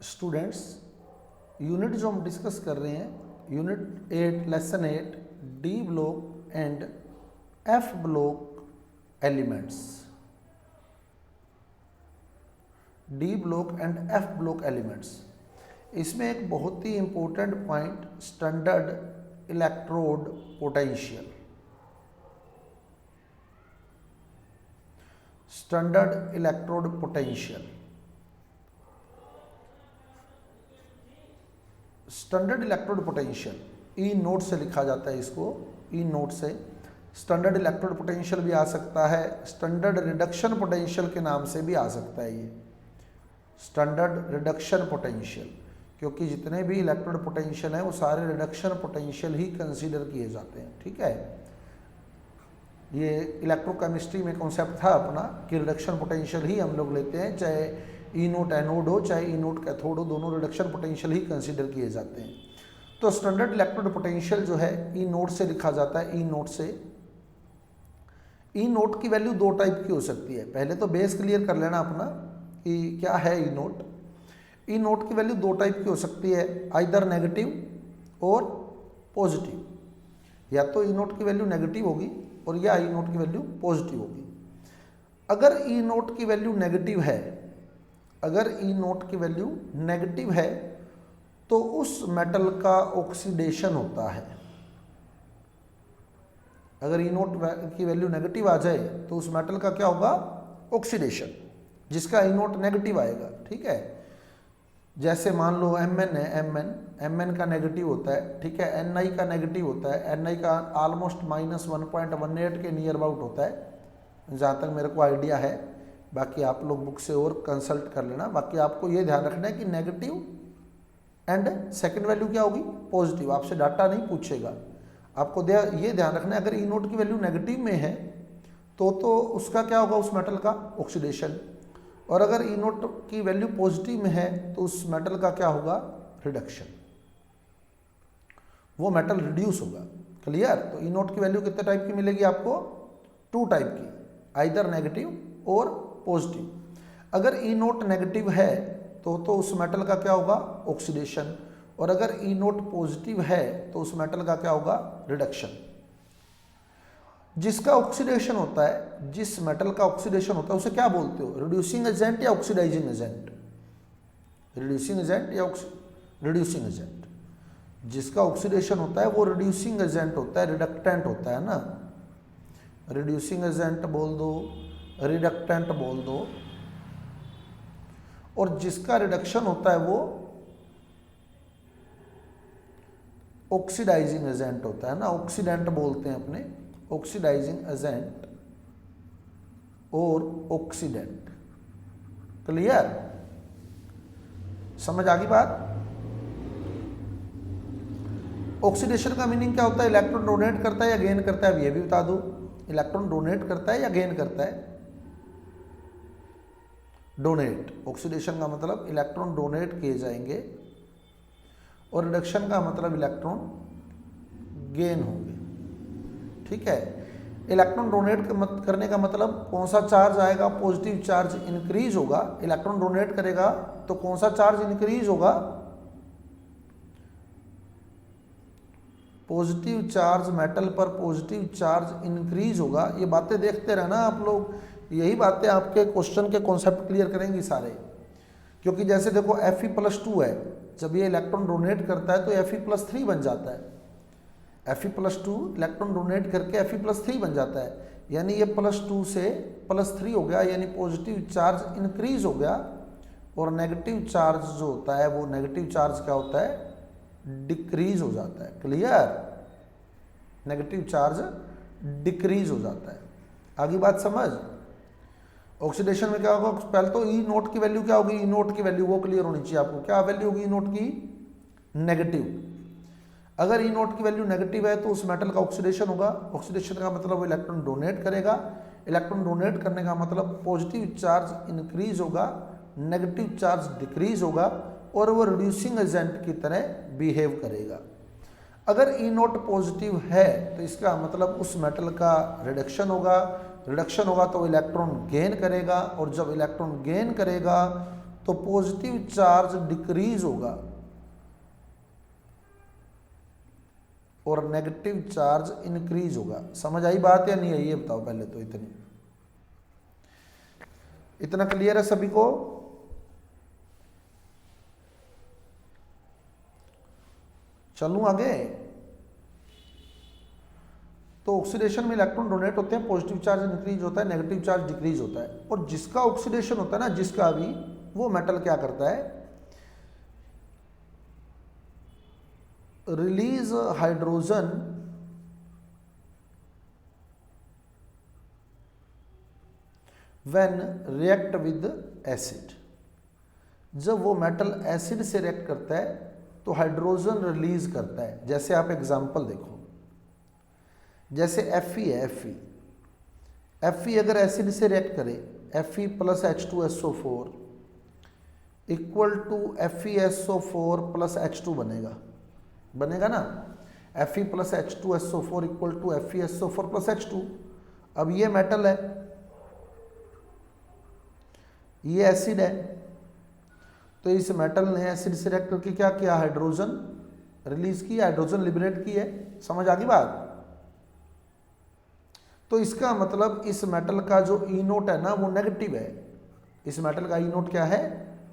Students, unit जो हम discuss कर रहे हैं unit 8 lesson 8 D block and F block elements, D block and F block elements. इसमें एक बहुत ही important point standard electrode potential, standard electrode potential. Standard electrode potential E naught से लिखा जाता है, इसको ई नोट से स्टैंडर्ड इलेक्ट्रोड पोटेंशियल भी आ सकता है, स्टैंडर्ड रिडक्शन पोटेंशियल के नाम से भी आ सकता है ये स्टैंडर्ड रिडक्शन पोटेंशियल, क्योंकि जितने भी इलेक्ट्रोड पोटेंशियल हैं वो सारे रिडक्शन पोटेंशियल ही कंसीडर किए जाते हैं। ठीक है, ये इलेक्ट्रोकेमिस्ट्री में कॉन्सेप्ट था अपना कि रिडक्शन पोटेंशियल ही हम लोग लेते हैं, चाहे ई नोट एनोड हो चाहे ई नोट कैथोड हो, दोनों रिडक्शन पोटेंशियल ही कंसीडर किए जाते हैं। तो स्टैंडर्ड इलेक्ट्रोड पोटेंशियल जो है ई नोट से लिखा जाता है, ई नोट से। ई नोट की वैल्यू दो टाइप की हो सकती है, पहले तो बेस क्लियर कर लेना अपना कि क्या है ई नोट। ई नोट की वैल्यू दो टाइप की हो सकती है, आइदर नेगेटिव और पॉजिटिव। या तो ई नोट की वैल्यू नेगेटिव होगी और या ई नोट की वैल्यू पॉजिटिव होगी। अगर ई नोट की वैल्यू नेगेटिव है, अगर ई नोट की वैल्यू नेगेटिव है तो उस मेटल का ऑक्सीडेशन होता है। अगर ई नोट की वैल्यू नेगेटिव आ जाए तो उस मेटल का क्या होगा? ऑक्सीडेशन, जिसका ई नोट नेगेटिव आएगा। ठीक है, जैसे मान लो Mn है, Mn का नेगेटिव होता है। ठीक है, Ni का नेगेटिव होता है, Ni का ऑलमोस्ट -1.18 के नियर अबाउट होता है, जहाँ तक मेरे को आइडिया है। बाकी आप लोग बुक से और कंसल्ट कर लेना। बाकी आपको ये ध्यान रखना है कि नेगेटिव एंड सेकंड वैल्यू क्या होगी? पॉजिटिव। आपसे डाटा नहीं पूछेगा, आपको ये ध्यान रखना है अगर ई नोट की वैल्यू नेगेटिव में है तो उसका क्या होगा? उस मेटल का ऑक्सीडेशन। और अगर ई नोट की वैल्यू पॉजिटिव में है तो उस मेटल का क्या होगा? रिडक्शन। वो मेटल रिड्यूस होगा। क्लियर? तो ई नोट की वैल्यू कितने टाइप की मिलेगी आपको? टू टाइप की, आइदर नेगेटिव और पॉजिटिव। अगर ई नोट नेगेटिव है तो उस मेटल का क्या होगा? ऑक्सीडेशन। और अगर ई नोट पॉजिटिव है तो उस मेटल का क्या होगा? रिडक्शन। जिसका ऑक्सीडेशन होता है, जिस मेटल का ऑक्सीडेशन होता है उसे क्या बोलते हो? रिड्यूसिंग एजेंट या ऑक्सीडाइजिंग एजेंट? रिड्यूसिंग एजेंट या रिड्यूसिंग एजेंट। जिसका ऑक्सीडेशन होता है वो रिड्यूसिंग एजेंट होता है, रिडक्टेंट होता है ना। रिड्यूसिंग एजेंट बोल दो, रिडक्टेंट बोल दो। और जिसका रिडक्शन होता है वो ऑक्सीडाइजिंग एजेंट होता है ना, ऑक्सीडेंट बोलते हैं अपने, ऑक्सीडाइजिंग एजेंट और ऑक्सीडेंट। क्लियर? समझ आ गई बात? ऑक्सीडेशन का मीनिंग क्या होता है? इलेक्ट्रॉन डोनेट करता है या गेन करता है? अब ये भी बता दो, इलेक्ट्रॉन डोनेट करता है या गेन करता है? डोनेट। ऑक्सीडेशन का मतलब इलेक्ट्रॉन डोनेट किए जाएंगे और रिडक्शन का मतलब इलेक्ट्रॉन गेन होंगे। ठीक है, इलेक्ट्रॉन डोनेट करने का मतलब कौन सा चार्ज आएगा? पॉजिटिव चार्ज इंक्रीज होगा। इलेक्ट्रॉन डोनेट करेगा तो कौन सा चार्ज इंक्रीज होगा? पॉजिटिव चार्ज, मेटल पर पॉजिटिव चार्ज इंक्रीज होगा। ये बातें देखते रहना आप लोग, यही बातें आपके क्वेश्चन के कॉन्सेप्ट क्लियर करेंगी सारे। क्योंकि जैसे देखो Fe+2 है, जब ये इलेक्ट्रॉन डोनेट करता है तो Fe+3 बन जाता है। Fe+2 इलेक्ट्रॉन डोनेट करके Fe+3 बन जाता है, यानी ये +2 से +3 हो गया, यानी पॉजिटिव चार्ज इंक्रीज हो गया। और नेगेटिव चार्ज जो होता है वो नेगेटिव चार्ज क्या होता है? डिक्रीज हो जाता है। क्लियर? नेगेटिव चार्ज डिक्रीज हो जाता है। आगे बात समझ? ऑक्सीडेशन में क्या होगा? पहले तो ई नोट की वैल्यू क्या होगी? ई नोट की वैल्यू वो क्लियर होनी चाहिए आपको। क्या वैल्यू होगी ई नोट की? नेगेटिव। अगर ई नोट की वैल्यू नेगेटिव है तो उस मेटल का ऑक्सीडेशन होगा। ऑक्सीडेशन का मतलब वो इलेक्ट्रॉन डोनेट करेगा। इलेक्ट्रॉन डोनेट करने का मतलब पॉजिटिव चार्ज इंक्रीज होगा, नेगेटिव चार्ज डिक्रीज होगा और वो रिड्यूसिंग एजेंट की तरह बिहेव करेगा। अगर ई नोट पॉजिटिव है तो इसका मतलब उस मेटल का रिडक्शन होगा। रिडक्शन होगा तो इलेक्ट्रॉन गेन करेगा, और जब इलेक्ट्रॉन गेन करेगा तो पॉजिटिव चार्ज डिक्रीज होगा और नेगेटिव चार्ज इंक्रीज होगा। समझ आई बात या नहीं आई ये बताओ पहले तो। इतना क्लियर है सभी को? चलूं आगे। तो ऑक्सीडेशन में इलेक्ट्रॉन डोनेट होते हैं, पॉजिटिव चार्ज इंक्रीज होता है, नेगेटिव चार्ज डिक्रीज होता है। और जिसका ऑक्सीडेशन होता है ना, जिसका भी, वो मेटल क्या करता है, release hydrogen when react with acid. जब वो मेटल एसिड से रिएक्ट करता है तो हाइड्रोजन रिलीज करता है। जैसे आप एग्जांपल देखो, जैसे Fe है, Fe अगर एसिड से रिएक्ट करे, Fe plus H2SO4 equal to FeSO4 plus H2 बनेगा ना। Fe plus H2SO4 equal to FeSO4 plus H2। अब ये मेटल है, ये एसिड है, तो इस मेटल ने एसिड से रिएक्ट करके क्या किया, हाइड्रोजन रिलीज किया, हाइड्रोजन लिबरेट की है। समझ आ गई बात? तो इसका मतलब इस मेटल का जो ई नोट है ना वो नेगेटिव है। इस मेटल का ई नोट क्या है,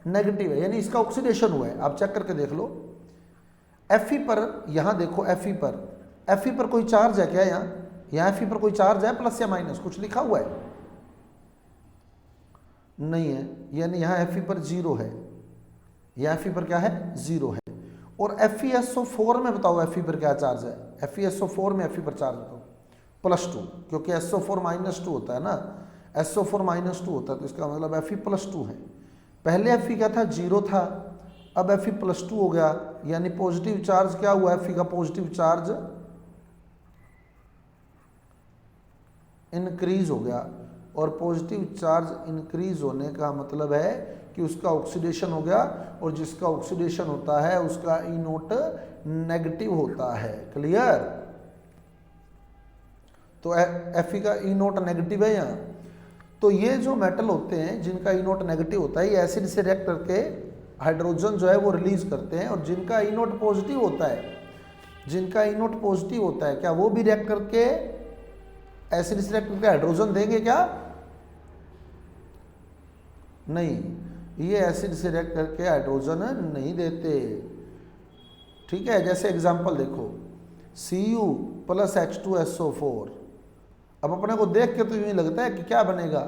नेगेटिव है, यानी इसका ऑक्सीडेशन हुआ है। आप चेक करके देख लो Fe पर, यहां देखो Fe पर कोई चार्ज है क्या? यहाँ Fe पर कोई चार्ज है प्लस या माइनस, कुछ लिखा हुआ है? नहीं है, यानी यहाँ Fe पर जीरो है, यहाँ Fe पर क्या है, जीरो है। और FeSO4 में बताओ Fe पर क्या चार्ज है? FeSO4 में Fe पर चार्ज बताओ, +2, क्योंकि SO4 -2 होता है ना, SO4 -2 होता है, तो इसका मतलब Fe +2 है। पहले Fe क्या था, जीरो था, अब Fe +2 हो गया, यानी पॉजिटिव चार्ज क्या हुआ, Fe का पॉजिटिव चार्ज इंक्रीज हो गया। और पॉजिटिव चार्ज इंक्रीज होने का मतलब है कि उसका ऑक्सीडेशन हो गया, और जिसका ऑक्सीडेशन होता है उसका ई नोट नेगेटिव होता है। क्लियर? तो Fe का ई नोट नेगेटिव है यहाँ। तो ये जो मेटल होते हैं जिनका ई नोट नेगेटिव होता है, ये एसिड से रिएक्ट करके हाइड्रोजन जो है वो रिलीज करते हैं। और जिनका ई नोट पॉजिटिव होता है, जिनका ई नोट पॉजिटिव होता है, क्या वो भी रिएक्ट करके एसिड से रिएक्ट करके हाइड्रोजन देंगे क्या? नहीं, ये एसिड से रिएक्ट करके हाइड्रोजन नहीं देते। ठीक है, जैसे एग्जांपल देखो, Cu प्लस H2SO4। अब अपने को देख के तो यूं ही लगता है कि क्या बनेगा,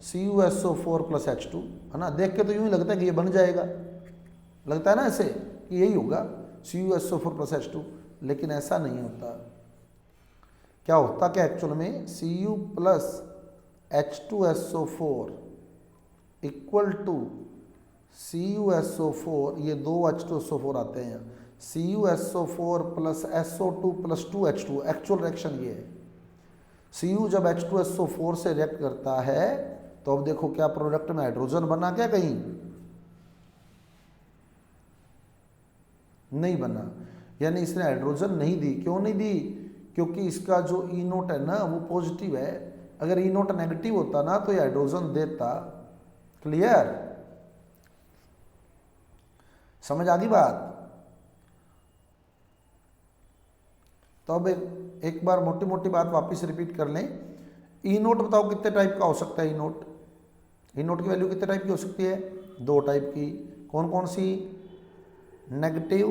CuSO4 प्लस H2, है ना। देख के तो यूं ही लगता है कि ये बन जाएगा, लगता है ना ऐसे कि यही होगा, CuSO4 प्लस H2, लेकिन ऐसा नहीं होता। क्या होता क्या एक्चुअल में, Cu plus H2SO4 equal to CuSO4, ये दो H2SO4 आते हैं, CuSO4 plus SO2 plus 2H2। Actual reaction ये है, Cu जब H2SO4 से रिएक्ट करता है तो अब देखो क्या प्रोडक्ट में हाइड्रोजन बना क्या, कहीं नहीं बना, यानी इसने हाइड्रोजन नहीं दी। क्यों नहीं दी? क्योंकि इसका जो ई नोट है ना वो पॉजिटिव है। अगर ई नोट नेगेटिव होता ना तो ये हाइड्रोजन देता। क्लियर? समझ आ गई बात? तो अब एक बार मोटी मोटी बात वापस रिपीट कर लें। ई नोट बताओ कितने टाइप का हो सकता है? ई नोट की वैल्यू कितने टाइप की हो सकती है? दो टाइप की। कौन कौन सी? Negative,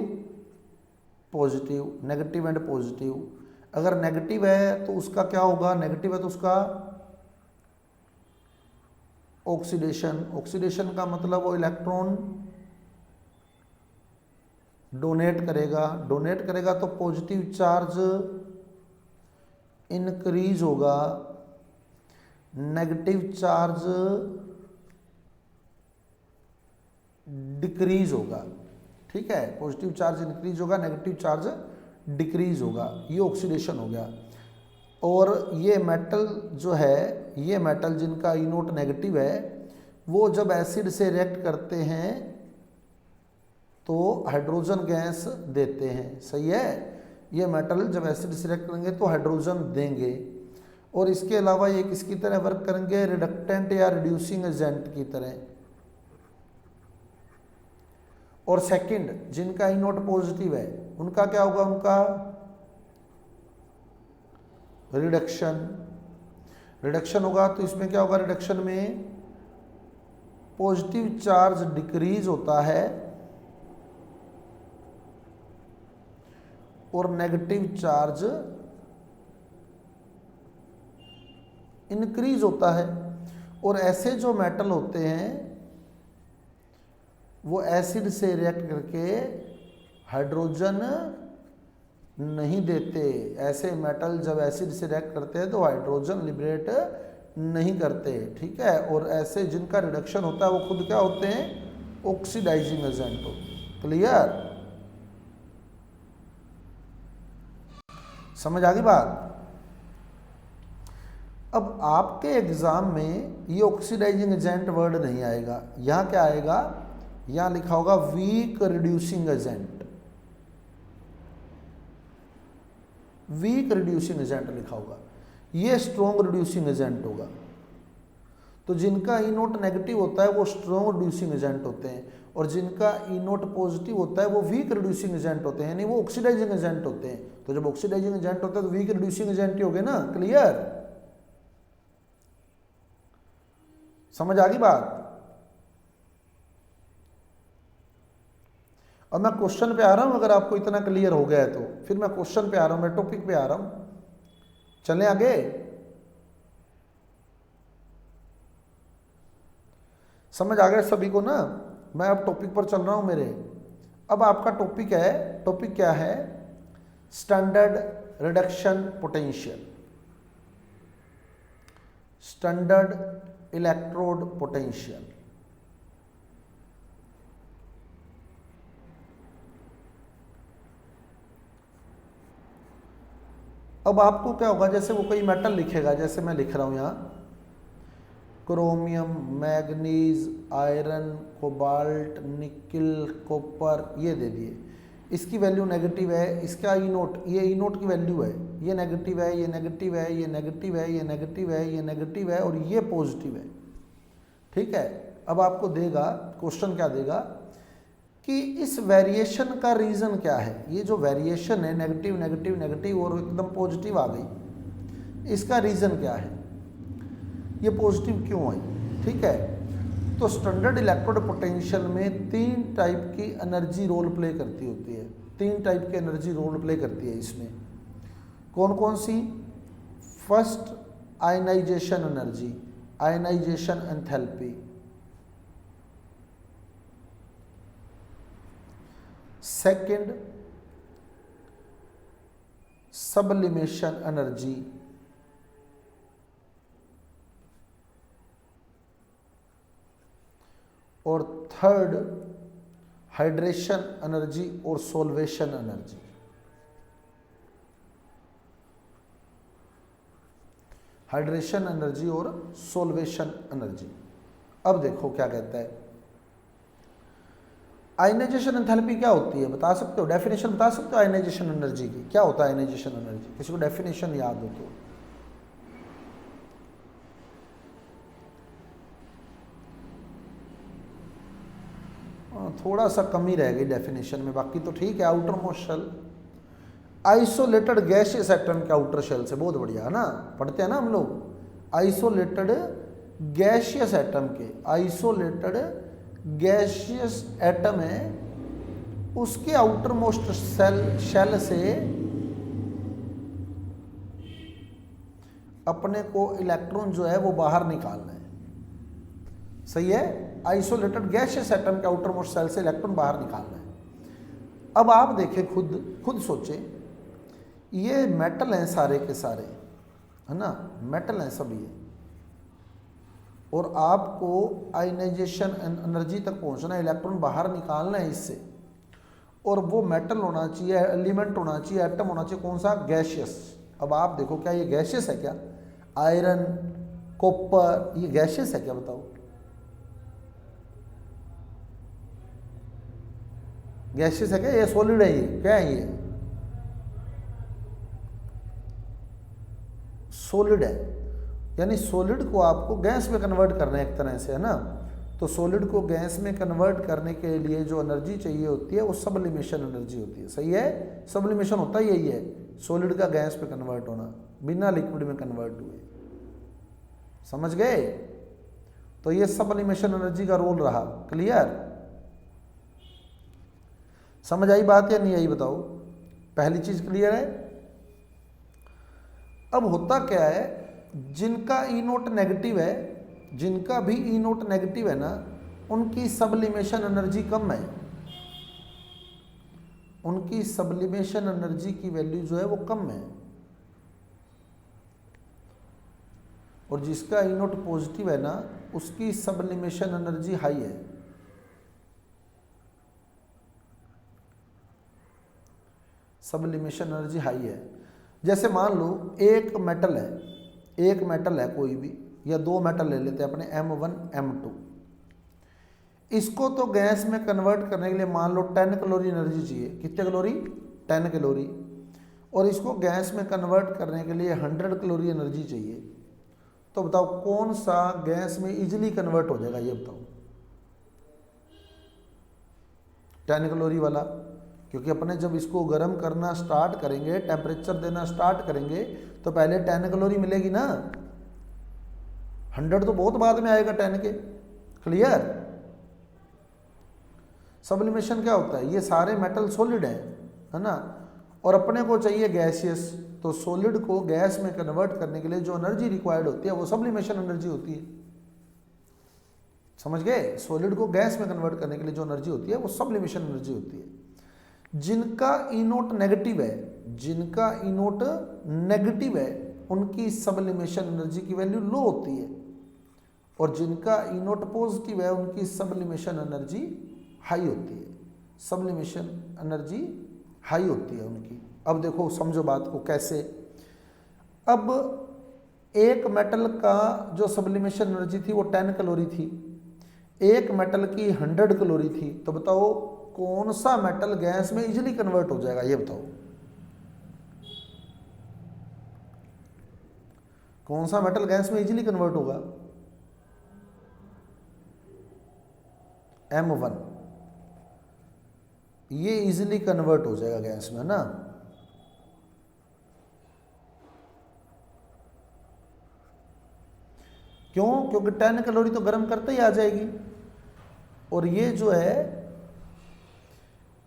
positive, negative and positive. अगर नेगेटिव है तो उसका क्या होगा, नेगेटिव है तो उसका ऑक्सीडेशन। ऑक्सीडेशन का मतलब वो इलेक्ट्रॉन डोनेट करेगा तो पॉजिटिव चार्ज इंक्रीज होगा, नेगेटिव चार्ज डिक्रीज होगा। ठीक है, पॉजिटिव चार्ज इंक्रीज होगा, नेगेटिव चार्ज डिक्रीज होगा, ये ऑक्सीडेशन हो गया। और ये मेटल जो है, ये मेटल जिनका ई नोट नेगेटिव है, वो जब एसिड से रिएक्ट करते हैं तो हाइड्रोजन गैस देते हैं। सही है, ये मेटल जब एसिड से रिएक्ट करेंगे तो हाइड्रोजन देंगे। और इसके अलावा ये किसकी तरह वर्क करेंगे, रिडक्टेंट या रिड्यूसिंग एजेंट की तरह। और सेकंड जिनका ई नोट पॉजिटिव है उनका क्या होगा, उनका रिडक्शन होगा। तो इसमें क्या होगा, रिडक्शन में पॉजिटिव चार्ज डिक्रीज होता है और नेगेटिव चार्ज इंक्रीज होता है। और ऐसे जो मेटल होते हैं वो एसिड से रिएक्ट करके हाइड्रोजन नहीं देते। ऐसे मेटल जब एसिड से रिएक्ट करते हैं तो हाइड्रोजन लिबरेट नहीं करते, ठीक है। और ऐसे जिनका रिडक्शन होता है वो खुद क्या होते हैं, ऑक्सीडाइजिंग एजेंट होते हैं। क्लियर, समझ आ गई बात। अब आपके एग्जाम में ये ऑक्सीडाइजिंग एजेंट वर्ड नहीं आएगा, यहां क्या आएगा, यहां लिखा होगा weak reducing agent, weak reducing agent लिखा होगा, ये स्ट्रॉन्ग रिड्यूसिंग एजेंट होगा। तो जिनका ई नोट नेगेटिव होता है वो स्ट्रॉन्ग रिड्यूसिंग एजेंट होते हैं, और जिनका ई नोट पॉजिटिव होता है वो वीक रिड्यूसिंग एजेंट होते हैं, यानी वो ऑक्सीडाइजिंग एजेंट होते हैं। तो जब ऑक्सीडाइजिंग एजेंट होता है तो वीक रिड्यूसिंग एजेंट ही हो गए ना। क्लियर, समझ आ गई बात। और मैं क्वेश्चन पे आ रहा हूं, अगर आपको इतना क्लियर हो गया है तो फिर मैं क्वेश्चन पे आ रहा हूं, मैं टॉपिक पे आ रहा हूं। चलें आगे। समझ आ गया सभी को ना। मैं अब टॉपिक पर चल रहा हूं मेरे। अब आपका टॉपिक है, टॉपिक क्या है, standard reduction potential, standard electrode potential. अब आपको क्या होगा, जैसे वो कोई मेटल लिखेगा, जैसे मैं लिख रहा हूं यहां chromium, manganese, iron, cobalt, nickel, copper, ये दे दिए। इसकी वैल्यू नेगेटिव है, इसका ई नोट, ये ई नोट की वैल्यू है, ये नेगेटिव है, ये नेगेटिव है, ये नेगेटिव है, ये नेगेटिव है, ये नेगेटिव है और ये पॉजिटिव है, ठीक है। अब आपको देगा, क्वेश्चन क्या देगा कि इस वेरिएशन का रीज़न क्या है। ये जो वेरिएशन है, नेगेटिव नेगेटिव नेगेटिव और एकदम पॉजिटिव आ गई, इसका रीज़न क्या है, ये पॉजिटिव क्यों आई, ठीक है। तो स्टैंडर्ड इलेक्ट्रोड पोटेंशियल में 3 टाइप की एनर्जी रोल प्ले करती होती है, 3 टाइप की एनर्जी रोल प्ले करती है इसमें। कौन कौन सी, first ionization energy, ionization enthalpy, second sublimation energy, और थर्ड हाइड्रेशन एनर्जी और सोल्वेशन एनर्जी। हाइड्रेशन एनर्जी और सोल्वेशन एनर्जी। अब देखो क्या कहता है, आयनाइजेशन एंथैल्पी क्या होती है, बता सकते हो, डेफिनेशन बता सकते हो आयनाइजेशन एनर्जी की, क्या होता है आयनाइजेशन एनर्जी, किसी को डेफिनेशन याद हो तो। थोड़ा सा कमी रह गई डेफिनेशन में, बाकी तो ठीक है। Outer most shell, isolated gaseous atom के आउटर शेल से, बहुत बढ़िया है ना, पढ़ते हैं ना हम लोग। आइसोलेटेड गैसियस एटम के, आइसोलेटेड गैसियस एटम है, उसके आउटर मोस्ट शेल से अपने को इलेक्ट्रॉन जो है वो बाहर निकालना है, सही है। आइसोलेटेड गैसियस एटम के आउटर मोस्ट सेल से इलेक्ट्रॉन बाहर निकालना है। अब आप देखें, खुद सोचें, ये मेटल हैं सारे के सारे, है ना, मेटल हैं सभी, और आपको आयनाइजेशन एनर्जी तक पहुंचना है, इलेक्ट्रॉन बाहर निकालना है इससे, और वो मेटल होना चाहिए, एलिमेंट होना चाहिए, एटम होना चाहिए, कौन सा, गैसियस। अब आप देखो, क्या ये गैसियस है क्या, आयरन, कॉपर, ये गैसियस है क्या, बताओ, गैसियस है क्या, ये सॉलिड है, ये क्या है, ये सॉलिड है, यानी सॉलिड को आपको गैस में कन्वर्ट करना है एक तरह से, है ना। तो सॉलिड को गैस में कन्वर्ट करने के लिए जो एनर्जी चाहिए होती है वो सब्लिमेशन एनर्जी होती है। सही है, सब्लिमेशन होता ही यही है, सॉलिड का गैस में कन्वर्ट होना, बिना लिक्विड में कन्वर्ट हुए। समझ गए? तो ये सब्लिमेशन एनर्जी का रोल रहा। क्लियर? समझ आई बात या नहीं आई बताओ? पहली चीज क्लियर है। अब होता क्या है, जिनका ई नोट नेगेटिव है, जिनका भी ई नोट नेगेटिव है ना, उनकी सब्लिमेशन एनर्जी कम है, उनकी सब्लिमेशन एनर्जी की वैल्यू जो है वो कम है। और जिसका ई नोट पॉजिटिव है ना, उसकी सब्लिमेशन एनर्जी हाई है। सब्लिमेशन एनर्जी हाई है। जैसे मान लो एक मेटल है कोई भी, या दो मेटल ले लेते हैं अपने M1 M2। इसको तो गैस में कन्वर्ट करने के लिए मान लो 10 कैलोरी एनर्जी चाहिए। कितने कैलोरी? 10 कैलोरी। और इसको गैस में कन्वर्ट करने के लिए 100 कैलोरी एनर्जी चाहिए। तो बताओ कौन सा गैस में इजीली कन्वर्ट हो जाएगा, ये बताओ? 10 कैलोरी वाला, क्योंकि अपने जब इसको गर्म करना स्टार्ट करेंगे, टेम्परेचर देना स्टार्ट करेंगे, तो पहले 10 कैलोरी मिलेगी ना, 100 तो बहुत बाद में आएगा 10 के। क्लियर? सब्लिमेशन क्या होता है, ये सारे मेटल सॉलिड है ना, और अपने को चाहिए गैसियस, तो सॉलिड को गैस में कन्वर्ट करने के लिए जो एनर्जी रिक्वायर्ड होती है वो सब्लिमेशन एनर्जी होती है। समझ गए? सॉलिड को गैस में कन्वर्ट करने के लिए जो एनर्जी होती है वो सब्लिमेशन एनर्जी होती है। जिनका ई नोट नेगेटिव है, जिनका ई नोट नेगेटिव है, उनकी सब्लिमेशन एनर्जी की वैल्यू लो होती है, और जिनका ई नोट पॉजिटिव है उनकी सब्लिमेशन एनर्जी हाई होती है। सब्लिमेशन एनर्जी हाई होती है उनकी। अब देखो समझो बात को कैसे। अब एक मेटल का जो सब्लिमेशन एनर्जी थी वो 10 कैलोरी थी, एक मेटल की 100 कैलोरी थी। तो बताओ कौन सा मेटल गैस में इजीली कन्वर्ट हो जाएगा, ये बताओ? कौन सा मेटल गैस में इजीली कन्वर्ट होगा? M1, ये इजीली कन्वर्ट हो जाएगा गैस में ना। क्यों? क्योंकि 10 कैलोरी तो गर्म करते ही आ जाएगी, और ये जो है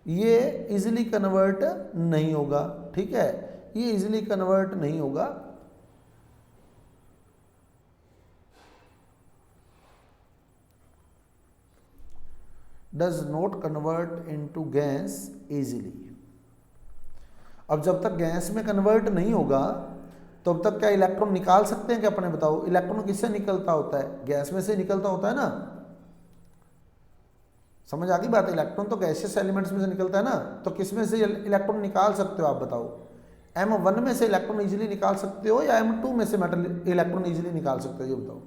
ये इजीली कन्वर्ट नहीं होगा। ठीक है, ये इजीली कन्वर्ट नहीं होगा। Does not convert into gas easily. अब जब तक गैस में कन्वर्ट नहीं होगा तब तक क्या इलेक्ट्रॉन निकाल सकते हैं क्या अपने? बताओ, इलेक्ट्रॉन किससे निकलता होता है? गैस में से निकलता होता है ना। समझ आ गई बात? इलेक्ट्रॉन तो गैसियस एलिमेंट्स में से निकलता है ना, तो किस में से इलेक्ट्रॉन निकाल सकते हो आप बताओ? M1 में से इलेक्ट्रॉन इजीली निकाल सकते हो या M2 में से मेटल इलेक्ट्रॉन इजीली निकाल सकते हो, ये बताओ?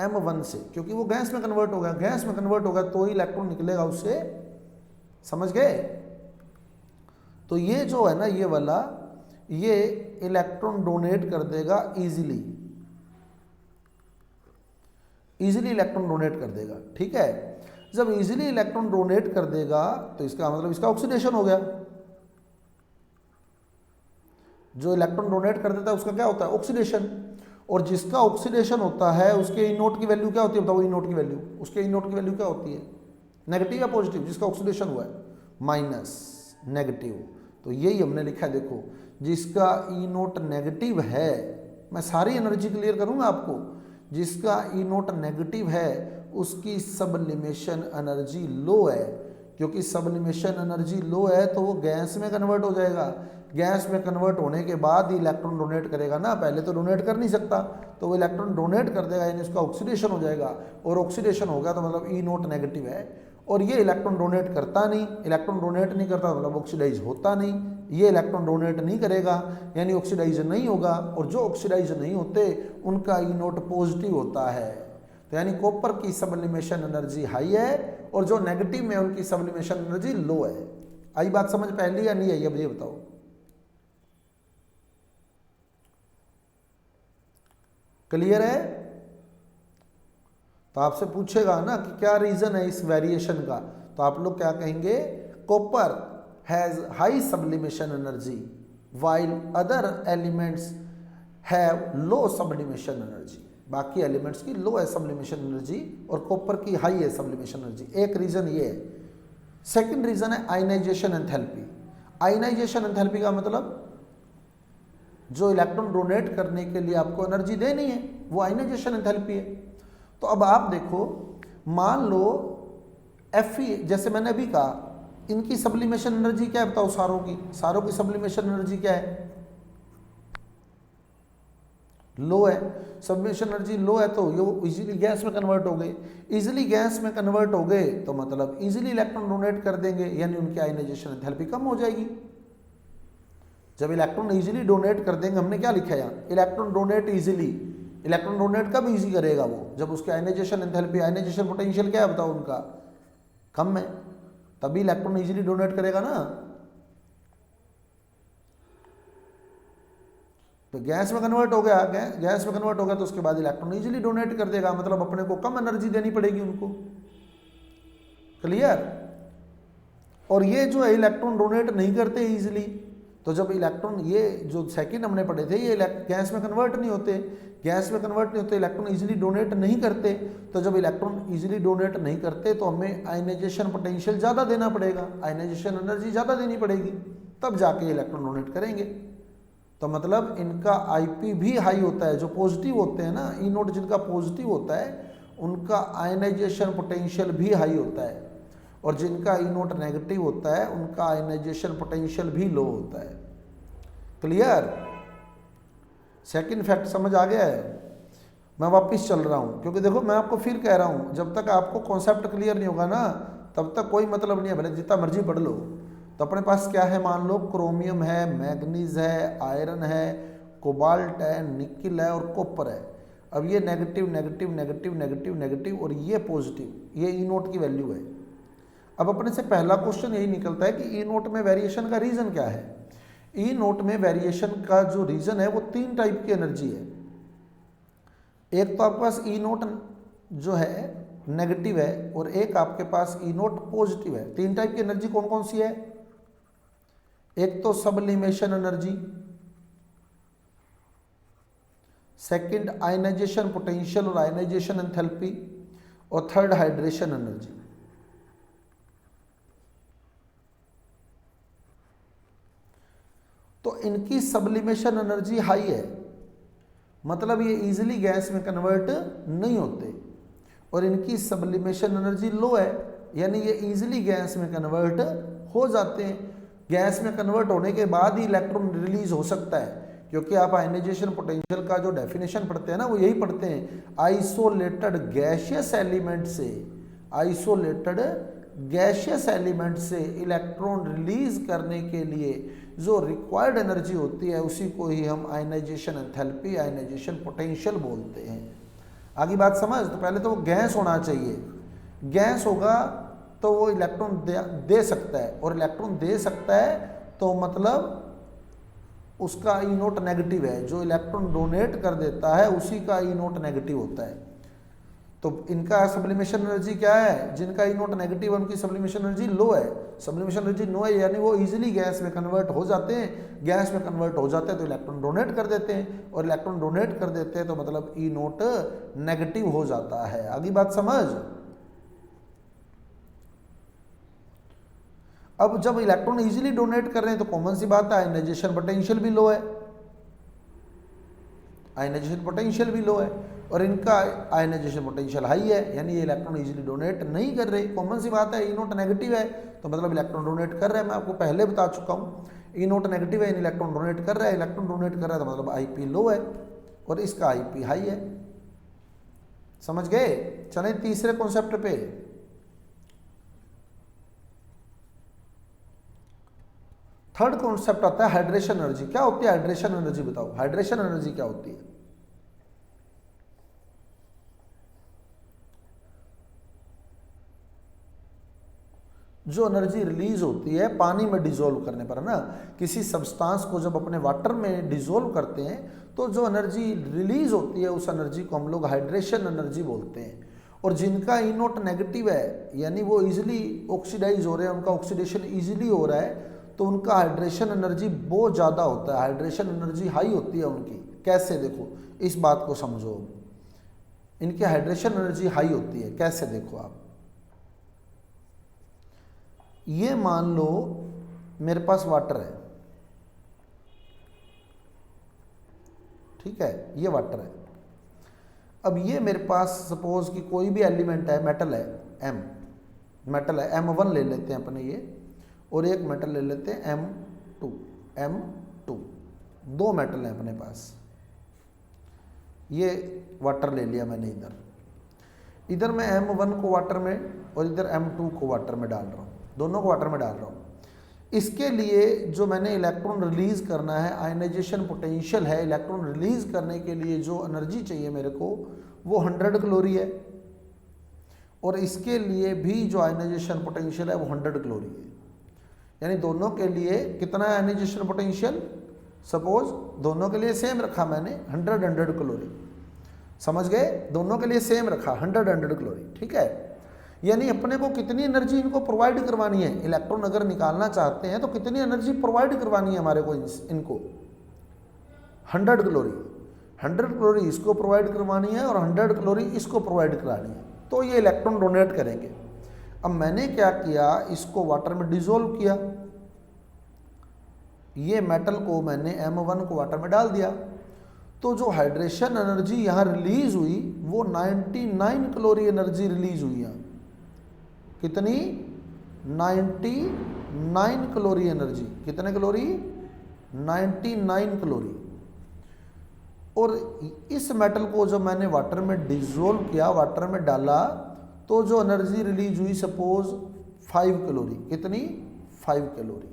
M1 से, क्योंकि वो गैस में कन्वर्ट होगा। गैस में कन्वर्ट होगा तो ही इलेक्ट्रॉन निकलेगा उससे। समझ गए? तो ये जो है ना, ये वाला, ये इलेक्ट्रॉन डोनेट कर देगा इजीली, इजीली इलेक्ट्रॉन डोनेट कर देगा। ठीक है, जब इजीली इलेक्ट्रॉन डोनेट कर देगा तो इसका मतलब इसका ऑक्सीडेशन हो गया। जो इलेक्ट्रॉन डोनेट कर देता है उसका क्या होता है? ऑक्सीडेशन। और जिसका ऑक्सीडेशन होता है उसके ई नोट की वैल्यू क्या होती है? बताओ ई नोट की वैल्यू, उसके ई नोट की वैल्यू क्या होती है? नेगेटिव या पॉजिटिव? जिसका ऑक्सीडेशन हुआ है माइनस, नेगेटिव। तो यही हमने लिखा है, देखो, जिसका ई नोट नेगेटिव है, मैं सारी एनर्जी क्लियर करूंगा आपको, जिसका ई नोट नेगेटिव है उसकी सब्लिमेशन एनर्जी लो है। क्योंकि सब्लिमेशन एनर्जी लो है तो वो गैस में कन्वर्ट हो जाएगा। गैस में कन्वर्ट होने के बाद ही इलेक्ट्रॉन डोनेट करेगा ना, पहले तो डोनेट कर नहीं सकता, तो वो इलेक्ट्रॉन डोनेट कर देगा, यानी उसका ऑक्सीडेशन हो जाएगा। और ऑक्सीडेशन होगा तो मतलब ई नोट नेगेटिव है, और ये इलेक्ट्रॉन डोनेट करता नहीं। इलेक्ट्रॉन डोनेट नहीं करता मतलब ऑक्सीडाइज होता नहीं। ये इलेक्ट्रॉन डोनेट नहीं करेगा यानी ऑक्सीडाइज नहीं होगा, और जो ऑक्सीडाइज नहीं होते उनका ई नोट पॉजिटिव होता है। तो यानी कॉपर की सब्लिमेशन एनर्जी हाई है, और जो नेगेटिव में उनकी सब्लिमेशन एनर्जी लो है। आई बात समझ पहली या नहीं आई? अब ये बताओ। क्लियर है? तो आपसे पूछेगा ना कि क्या रीज़न है इस वेरिएशन का, तो आप लोग क्या कहेंगे, copper has high sublimation energy while other elements have low sublimation energy. बाकी एलिमेंट्स की लो है सब्लिमेशन एनर्जी और कॉपर की हाई है सब्लिमेशन एनर्जी। एक रीज़न ये है। सेकंड रीज़न है आयनाइजेशन एंथैल्पी। आयनाइजेशन एंथैल्पी का मतलब जो इलेक्ट्रॉन डोनेट करने के लिए आपको एनर्जी देनी है वो आयनाइजेशन एंथैल्पी है। तो अब आप देखो, मान लो Fe, जैसे मैंने अभी कहा, इनकी सब्लिमेशन एनर्जी क्या है बताओ, सारों की सब्लिमेशन एनर्जी क्या है, लो है। सब्लिमेशन एनर्जी लो है तो ये इजीली गैस में कन्वर्ट हो गए। इजीली गैस में कन्वर्ट हो गए तो मतलब इजीली इलेक्ट्रॉन डोनेट कर देंगे, यानी उनकी आयनाइजेशन एंथैल्पी कम हो जाएगी। जब इलेक्ट्रॉन इजीली डोनेट कर देंगे, हमने क्या लिखा है यहाँ, electron donate easily. Electron donate कब इजी करेगा वो, जब उसके आयनाइजेशन एंथैल्पी, आयनाइजेशन पोटेंशियल क्या है बताओ उनका, कम है, तभी इलेक्ट्रॉन इजीली डोनेट करेगा ना। तो गैस में कन्वर्ट हो गया, गैस में कन्वर्ट हो गया तो उसके बाद इलेक्ट्रॉन इजीली डोनेट कर देगा, मतलब अपने को कम एनर्जी देनी पड़ेगी उनको। क्लियर। और ये जो है इलेक्ट्रॉन डोनेट नहीं करते इजीली, तो जब इलेक्ट्रॉन, ये जो सेकंड हमने पढ़े थे, ये गैस में कन्वर्ट नहीं होते, गैस में कन्वर्ट नहीं होते, इलेक्ट्रॉन इजीली डोनेट नहीं करते। तो जब इलेक्ट्रॉन इजीली डोनेट नहीं करते तो हमें आयनाइजेशन पोटेंशियल ज़्यादा देना पड़ेगा, आयनाइजेशन एनर्जी ज़्यादा देनी पड़ेगी, तब जाके इलेक्ट्रॉन डोनेट करेंगे। तो मतलब इनका IP भी हाई होता है, जो पॉजिटिव होते हैं ना, ई नोट जिनका पॉजिटिव होता है उनका आयनाइजेशन पोटेंशियल भी हाई होता है, और जिनका ई नोट नेगेटिव होता है उनका आयनाइजेशन पोटेंशियल भी लो होता है। क्लियर। सेकंड फैक्ट समझ आ गया है। मैं वापस चल रहा हूँ, क्योंकि देखो मैं आपको फिर कह रहा हूँ, जब तक आपको कॉन्सेप्ट क्लियर नहीं होगा ना तब तक कोई मतलब नहीं है, भले जितना मर्जी पढ़ लो। तो अपने पास क्या है, मान लो क्रोमियम है, मैग्नीज है, आयरन है, कोबाल्ट है, निकिल है और कॉपर है। अब ये negative negative negative negative negative और ये पॉजिटिव, ये ई नोट की वैल्यू है। अब अपने से पहला क्वेश्चन यही निकलता है कि ई नोट में वेरिएशन का रीज़न क्या है। ई नोट में वेरिएशन का जो रीज़न है वो 3 टाइप की एनर्जी है। एक तो आपके पास ई नोट जो है नेगेटिव है और एक आपके पास ई नोट पॉजिटिव है। 3 टाइप की एनर्जी कौन कौन सी है, एक तो sublimation energy, second ionisation potential और आयनाइजेशन एंथैल्पी, और थर्ड हाइड्रेशन एनर्जी। तो इनकी सब्लिमेशन एनर्जी हाई है, मतलब ये इजीली गैस में कन्वर्ट नहीं होते, और इनकी सब्लिमेशन एनर्जी लो है, यानी ये इजीली गैस में कन्वर्ट हो जाते हैं। गैस में कन्वर्ट होने के बाद ही इलेक्ट्रॉन रिलीज हो सकता है, क्योंकि आप आयनाइजेशन पोटेंशियल का जो डेफिनेशन पढ़ते हैं ना वो यही पढ़ते हैं, आइसोलेटेड गैसियस एलिमेंट से, आइसोलेटेड गैसियस एलिमेंट से इलेक्ट्रॉन रिलीज करने के लिए जो रिक्वायर्ड एनर्जी होती है उसी को ही हम आयनाइजेशन एंथैल्पी, आयनाइजेशन पोटेंशियल बोलते हैं। आगे बात समझ। तो पहले तो वो गैस होना चाहिए, गैस होगा तो वो इलेक्ट्रॉन दे सकता है, और इलेक्ट्रॉन दे सकता है तो मतलब उसका ई नोट नेगेटिव है, जो इलेक्ट्रॉन डोनेट कर देता है उसी का ई नोट नेगेटिव होता है। तो इनका सब्लिमेशन एनर्जी क्या है, जिनका ई नोट नेगेटिव है उनकी सब्लिमेशन एनर्जी लो है। सब्लिमेशन एनर्जी लो है यानी वो इजीली गैस में कन्वर्ट हो जाते हैं, गैस में कन्वर्ट हो जाते हैं तो इलेक्ट्रॉन डोनेट कर देते हैं, और इलेक्ट्रॉन डोनेट कर देते हैं तो मतलब ई नोट नेगेटिव हो जाता है। आगे बात समझ। अब जब इलेक्ट्रॉन इजीली डोनेट कर रहे हैं तो कॉमन सी बात है आयनाइजेशन पोटेंशियल भी लो है, आयनाइजेशन पोटेंशियल भी लो है, और इनका आयनाइजेशन पोटेंशियल हाई है, यानी ये इलेक्ट्रॉन इजीली डोनेट नहीं कर रहे। कॉमन सी बात है, ई नोट नेगेटिव है तो मतलब इलेक्ट्रॉन डोनेट कर रहे हैं। मैं आपको पहले बता चुका हूँ, ई नोट नेगेटिव है, इलेक्ट्रॉन डोनेट कर रहा है, इलेक्ट्रॉन डोनेट कर रहा है तो मतलब IP लो है और इसका IP हाई है। समझ गए। चलें तीसरे कॉन्सेप्ट पे। थर्ड कॉन्सेप्ट आता है हाइड्रेशन एनर्जी। क्या होती है हाइड्रेशन एनर्जी, बताओ हाइड्रेशन एनर्जी क्या होती है। जो एनर्जी रिलीज होती है पानी में डिजोल्व करने पर, है ना, किसी सब्सटेंस को जब अपने वाटर में डिजोल्व करते हैं तो जो एनर्जी रिलीज होती है उस एनर्जी को हम लोग हाइड्रेशन एनर्जी बोलते हैं। और जिनका ई नोट नेगेटिव है यानी वो इजीली ऑक्सीडाइज हो रहे हैं, उनका ऑक्सीडेशन इजीली हो रहा है, तो उनका हाइड्रेशन एनर्जी बहुत ज़्यादा होता है, हाइड्रेशन एनर्जी हाई होती है उनकी। कैसे, देखो इस बात को समझो, इनकी हाइड्रेशन एनर्जी हाई होती है। कैसे, देखो आप, ये मान लो मेरे पास वाटर है, ठीक है, ये वाटर है। अब ये मेरे पास सपोज कि कोई भी एलिमेंट है, मेटल है, एम मेटल है, M1 ले लेते हैं अपने ये, और एक मेटल ले लेते हैं M2। दो मेटल हैं अपने पास। ये वाटर ले लिया मैंने, इधर मैं M1 को वाटर में और इधर M2 को वाटर में डाल रहा हूँ, दोनों को वाटर में डाल रहा हूँ। इसके लिए जो मैंने इलेक्ट्रॉन रिलीज करना है, आयनाइजेशन पोटेंशियल है, इलेक्ट्रॉन रिलीज करने के लिए जो एनर्जी चाहिए मेरे को वो 100 कैलोरी है, और इसके लिए भी जो आयनाइजेशन पोटेंशियल है वो 100 कैलोरी है। यानी दोनों के लिए कितना है आयनाइजेशन पोटेंशियल, सपोज दोनों के लिए सेम रखा मैंने 100 कैलोरी, समझ गए, दोनों के लिए सेम रखा 100 कैलोरी, ठीक है। यानी अपने को कितनी एनर्जी इनको प्रोवाइड करवानी है, इलेक्ट्रॉन अगर निकालना चाहते हैं तो कितनी एनर्जी प्रोवाइड करवानी है हमारे को इनको, 100 कैलोरी। 100 कैलोरी इसको प्रोवाइड करवानी है और 100 कैलोरी इसको प्रोवाइड करानी है, तो ये इलेक्ट्रॉन डोनेट करेंगे। अब मैंने क्या किया, इसको वाटर में डिसोल्व किया, ये मेटल को मैंने M1 को वाटर में डाल दिया, तो जो हाइड्रेशन एनर्जी यहाँ रिलीज हुई वो 99 कैलोरी एनर्जी रिलीज हुई यहाँ। कितनी, 99 कैलोरी एनर्जी। कितने कैलोरी, 99 कैलोरी। और इस मेटल को जो मैंने वाटर में डिसोल्व किया, वाटर में डाला, तो जो एनर्जी रिलीज हुई सपोज 5 कैलोरी। कितनी, 5 कैलोरी।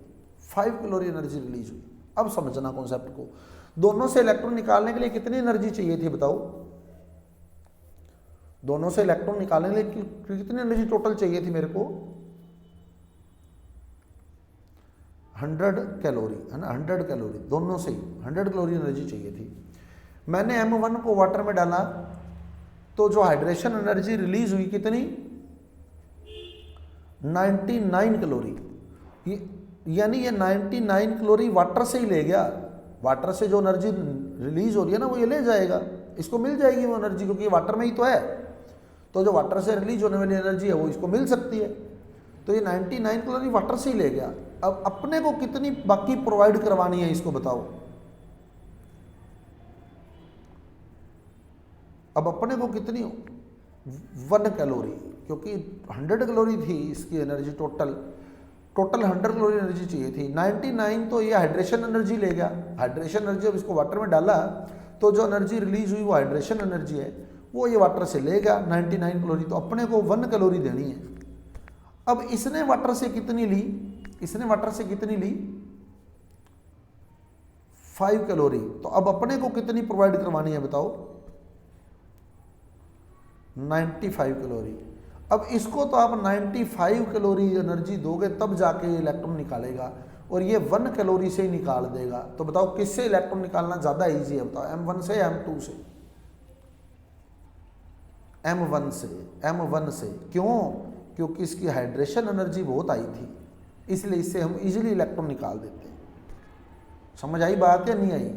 5 कैलोरी एनर्जी रिलीज हुई। अब समझना कॉन्सेप्ट को, दोनों से इलेक्ट्रॉन निकालने के लिए कितनी एनर्जी चाहिए थी बताओ, दोनों से इलेक्ट्रॉन निकालने के लिए कितनी एनर्जी टोटल चाहिए थी मेरे को, 100 कैलोरी, है ना, 100 कैलोरी, दोनों से ही 100 कैलोरी एनर्जी चाहिए थी। मैंने M1 को वाटर में डाला, तो जो हाइड्रेशन एनर्जी रिलीज हुई कितनी, 99 कैलोरी। यानी ये 99 कैलोरी वाटर से ही ले गया, वाटर से जो एनर्जी रिलीज हो रही है ना वो ये ले जाएगा, इसको मिल जाएगी वो एनर्जी, क्योंकि ये वाटर में ही तो है, तो जो वाटर से रिलीज होने वाली एनर्जी है वो इसको मिल सकती है। तो ये 99 कैलोरी वाटर से ही ले गया। अब अपने को कितनी बाकी प्रोवाइड करवानी है इसको बताओ, अब अपने को कितनी, 1 कैलोरी, क्योंकि 100 कैलोरी थी इसकी एनर्जी टोटल 100 कैलोरी एनर्जी चाहिए थी। 99 तो ये हाइड्रेशन एनर्जी ले गया, हाइड्रेशन एनर्जी अब इसको वाटर में डाला तो जो एनर्जी रिलीज हुई वो हाइड्रेशन एनर्जी है, वो ये वाटर से ले गया 99 कैलोरी, तो अपने को 1 कैलोरी देनी है। अब इसने वाटर से कितनी ली, इसने वाटर से कितनी ली, 5 कैलोरी, तो अब अपने को कितनी प्रोवाइड करवानी है बताओ, 95 कैलोरी। अब इसको तो आप 95 कैलोरी एनर्जी दोगे तब जाके ये इलेक्ट्रॉन निकालेगा, और ये 1 कैलोरी से ही निकाल देगा। तो बताओ किससे इलेक्ट्रॉन निकालना ज़्यादा इजी है बताओ, M1 से M2 से, M1 से, M1 से। क्यों, क्योंकि इसकी हाइड्रेशन एनर्जी बहुत आई थी, इसलिए इससे हम इजीली इलेक्ट्रॉन निकाल देते हैं। समझ आई बात या नहीं आई?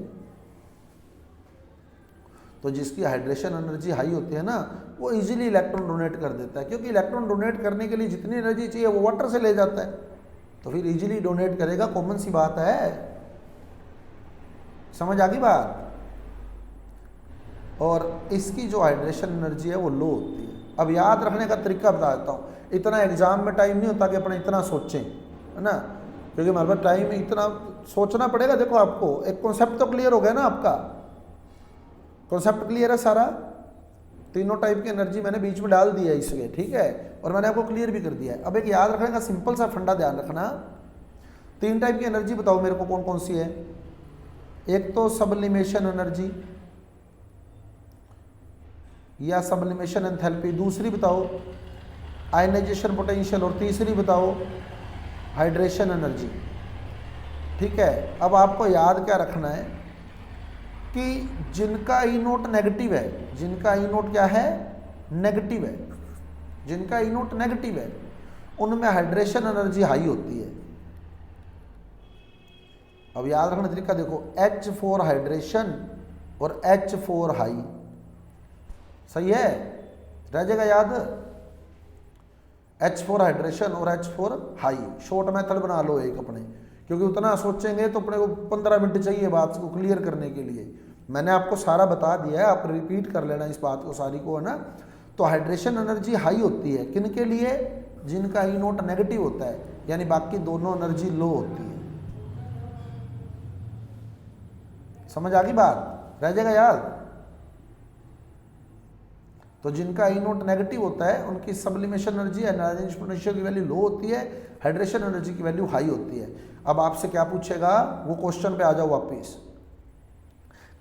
तो जिसकी हाइड्रेशन एनर्जी हाई होती है ना वो इजीली इलेक्ट्रॉन डोनेट कर देता है, क्योंकि इलेक्ट्रॉन डोनेट करने के लिए जितनी एनर्जी चाहिए वो वाटर से ले जाता है, तो फिर इजीली डोनेट करेगा, कॉमन सी बात है। समझ आ गई बात? और इसकी जो हाइड्रेशन एनर्जी है वो लो होती है। अब याद रखने का तरीका बता देता हूँ, इतना एग्जाम में टाइम नहीं होता कि अपने इतना सोचें, है ना, क्योंकि हमारे पास टाइम इतना सोचना पड़ेगा। देखो आपको एक कॉन्सेप्ट तो क्लियर हो गया ना, आपका कॉन्सेप्ट क्लियर है सारा, तीनों टाइप की एनर्जी मैंने बीच में डाल दी है इसलिए, ठीक है, और मैंने आपको क्लियर भी कर दिया है। अब एक याद रखने का सिंपल सा फंडा ध्यान रखना, 3 टाइप की एनर्जी बताओ मेरे को कौन कौन सी है। एक तो सब्लिमेशन एनर्जी या सब्लिमेशन एंथैल्पी, दूसरी बताओ आयनाइजेशन पोटेंशियल, और तीसरी बताओ हाइड्रेशन एनर्जी। ठीक है, अब आपको याद क्या रखना है कि जिनका ई नोट नेगेटिव है, जिनका ई नोट क्या है, नेगेटिव है, जिनका ई नोट नेगेटिव है उनमें हाइड्रेशन एनर्जी हाई होती है। अब याद रखना तरीका देखो, H4 हाइड्रेशन और H4 हाई, सही है, रह जाएगा याद। H4 हाइड्रेशन और H4 हाई, शॉर्ट मेथड बना लो एक अपने, क्योंकि उतना सोचेंगे तो अपने को 15 मिनट चाहिए बात को क्लियर करने के लिए। मैंने आपको सारा बता दिया है, आप रिपीट कर लेना इस बात को सारी को, है ना। तो हाइड्रेशन एनर्जी हाई होती है किन के लिए, जिनका ई नोट नेगेटिव होता है, यानी बाकी दोनों एनर्जी लो होती है। समझ आ गई बात, रह जाएगा याद। तो जिनका ई नोट नेगेटिव होता है उनकी सब्लिमेशन एनर्जी आयनाइजेशन पोटेंशियल की वैल्यू लो होती है, हाइड्रेशन एनर्जी की वैल्यू हाई होती है। अब आपसे क्या पूछेगा, वो क्वेश्चन पे आ जाओ वापिस,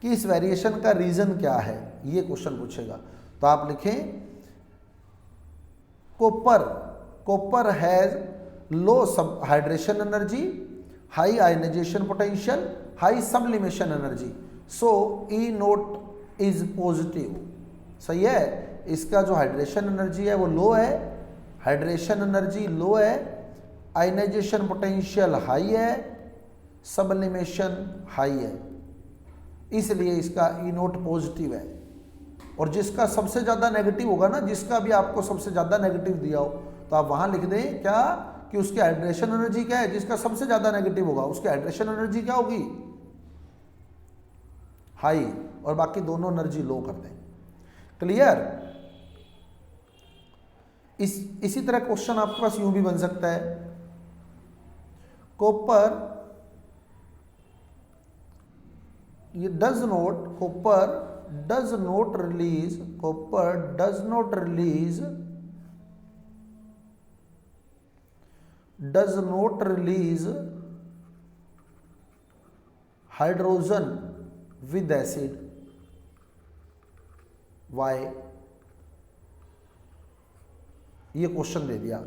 कि इस वेरिएशन का रीजन क्या है, ये क्वेश्चन पूछेगा। तो आप लिखें copper has low sub hydration energy, high ionisation potential, high sublimation energy, so E nought is positive. सही है, इसका जो हाइड्रेशन एनर्जी है वो लो है, हाइड्रेशन एनर्जी लो है, आयनाइजेशन पोटेंशियल हाई है, सब्लिमेशन हाई है, इसलिए इसका ई नोट पॉजिटिव है। और जिसका सबसे ज़्यादा नेगेटिव होगा ना, जिसका भी आपको सबसे ज़्यादा नेगेटिव दिया हो, तो आप वहाँ लिख दें क्या, कि उसकी हाइड्रेशन एनर्जी क्या है, जिसका सबसे ज़्यादा नेगेटिव होगा उसकी हाइड्रेशन एनर्जी क्या होगी, हाई, और बाकी दोनों एनर्जी लो कर दें। क्लियर। इसी तरह क्वेश्चन आपके पास यूं भी बन सकता है, copper does not release hydrogen with acid, why. ये क्वेश्चन दे दिया,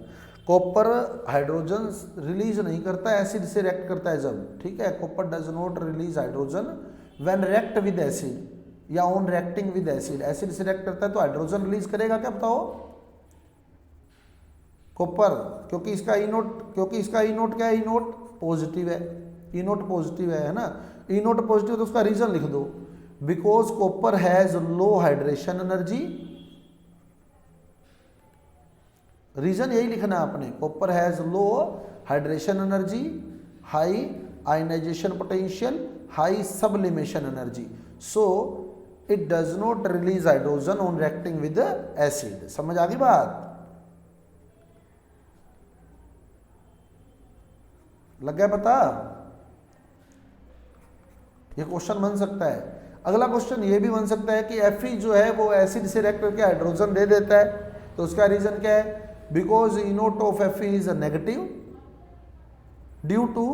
कॉपर हाइड्रोजन रिलीज नहीं करता, एसिड से रिएक्ट करता है जब, ठीक है। Copper does not release hydrogen when react with acid या on reacting with acid, acid से रिएक्ट करता है तो हाइड्रोजन रिलीज करेगा क्या, बताओ। कॉपर, क्योंकि इसका ई नोट क्या है, ई नोट पॉजिटिव है, ई नोट पॉजिटिव है ना, ई नोट पॉजिटिव, तो उसका रीजन लिख दो, because copper has low hydration energy. Reason यही लिखना आपने, copper has low hydration energy, high ionisation potential, high sublimation energy, so it does not release hydrogen on reacting with acid. समझ आ गई बात, लग गया पता। ये क्वेश्चन बन सकता है। अगला क्वेश्चन ये भी बन सकता है कि Fe जो है वो एसिड से रिएक्ट करके हाइड्रोजन दे देता है, तो उसका रीजन क्या है, because E nought of Fe is negative due to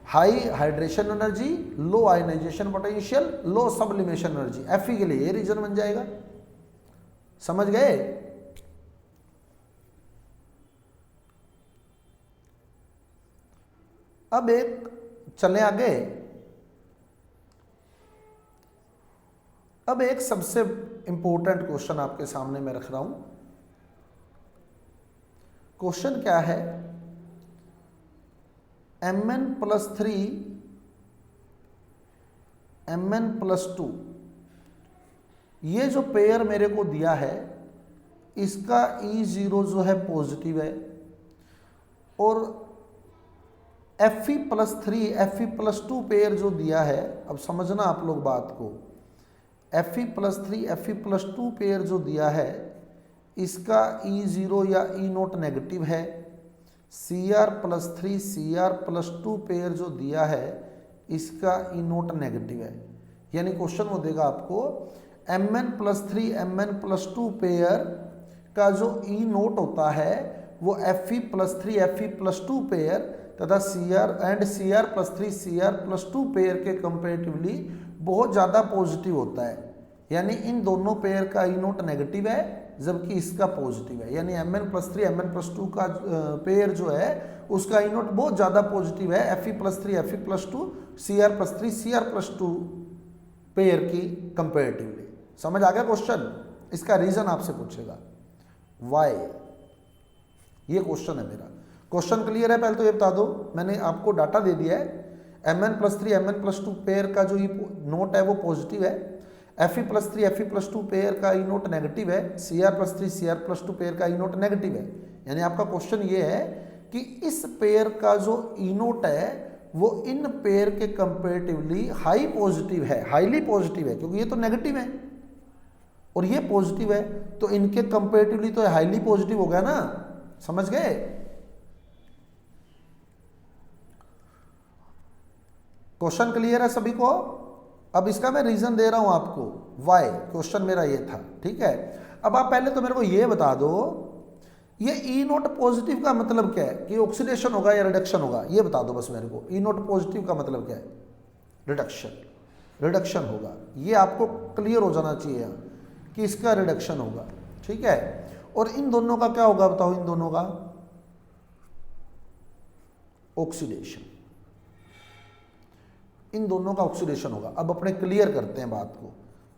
high hydration energy, low ionisation potential, low sublimation energy. Fe के लिए ये रीजन बन जाएगा। समझ गए। अब एक चले आगे, अब एक सबसे इंपॉर्टेंट क्वेश्चन आपके सामने मैं रख रहा हूं। क्वेश्चन क्या है, Mn+3 Mn+2 ये जो पेयर मेरे को दिया है, इसका E0 जो है पॉजिटिव है, और Fe+3 Fe+2 पेयर जो दिया है, अब समझना आप लोग बात को, Fe+3 Fe+2 पेयर जो दिया है, इसका E0 या E0 नेगेटिव है। Cr+3 Cr+2 पेयर जो दिया है, इसका E0 नेगेटिव है। यानी क्वेश्चन वो देगा आपको Mn+3 Mn+2 पेयर का जो E0 होता है वो Fe+3 Fe+2 पेयर तथा Cr+3 Cr+2 पेयर के कंपेरेटिवली बहुत ज़्यादा पॉजिटिव होता है। यानी इन दोनों पेयर का E0 नेगेटिव है, जबकि इसका पॉजिटिव है। यानी Mn+3 Mn+2 का पेयर जो है उसका E0 बहुत ज़्यादा पॉजिटिव है Fe+3 Fe+2 Cr+3 Cr+2 pair की कंपेरेटिवली। समझ आ गया क्वेश्चन। इसका रीज़न आपसे पूछेगा वाई। ये क्वेश्चन है मेरा। क्वेश्चन क्लियर है? पहले तो ये बता दो, मैंने आपको डाटा दे दिया है, Mn+3 Mn+2 पेयर का जो ये नोट है वो पॉजिटिव है, Fe+3 Fe+2 पेयर का ई नोट नेगेटिव है, Cr+3 Cr+2 पेयर का ई नोट नेगेटिव है। यानी आपका क्वेश्चन ये है कि इस पेयर का जो ई नोट है वो इन पेयर के कंपेरेटिवली हाई पॉजिटिव है, हाईली पॉजिटिव है, क्योंकि ये तो नेगेटिव है और ये पॉजिटिव है, तो इनके कंपेरेटिवली तो हाईली पॉजिटिव हो गया ना। समझ गए? क्वेश्चन क्लियर है सभी को? अब इसका मैं रीजन दे रहा हूं आपको, वाई। क्वेश्चन मेरा ये था, ठीक है। अब आप पहले तो मेरे को ये बता दो, ये ई नोट पॉजिटिव का मतलब क्या है, कि ऑक्सीडेशन होगा या रिडक्शन होगा, ये बता दो बस मेरे को। ई नोट पॉजिटिव का मतलब क्या है? रिडक्शन, रिडक्शन होगा। ये आपको क्लियर हो जाना चाहिए कि इसका रिडक्शन होगा, ठीक है। और इन दोनों का क्या होगा बताओ? इन दोनों का ऑक्सीडेशन, इन दोनों का ऑक्सीडेशन होगा। अब अपने क्लियर करते हैं बात को।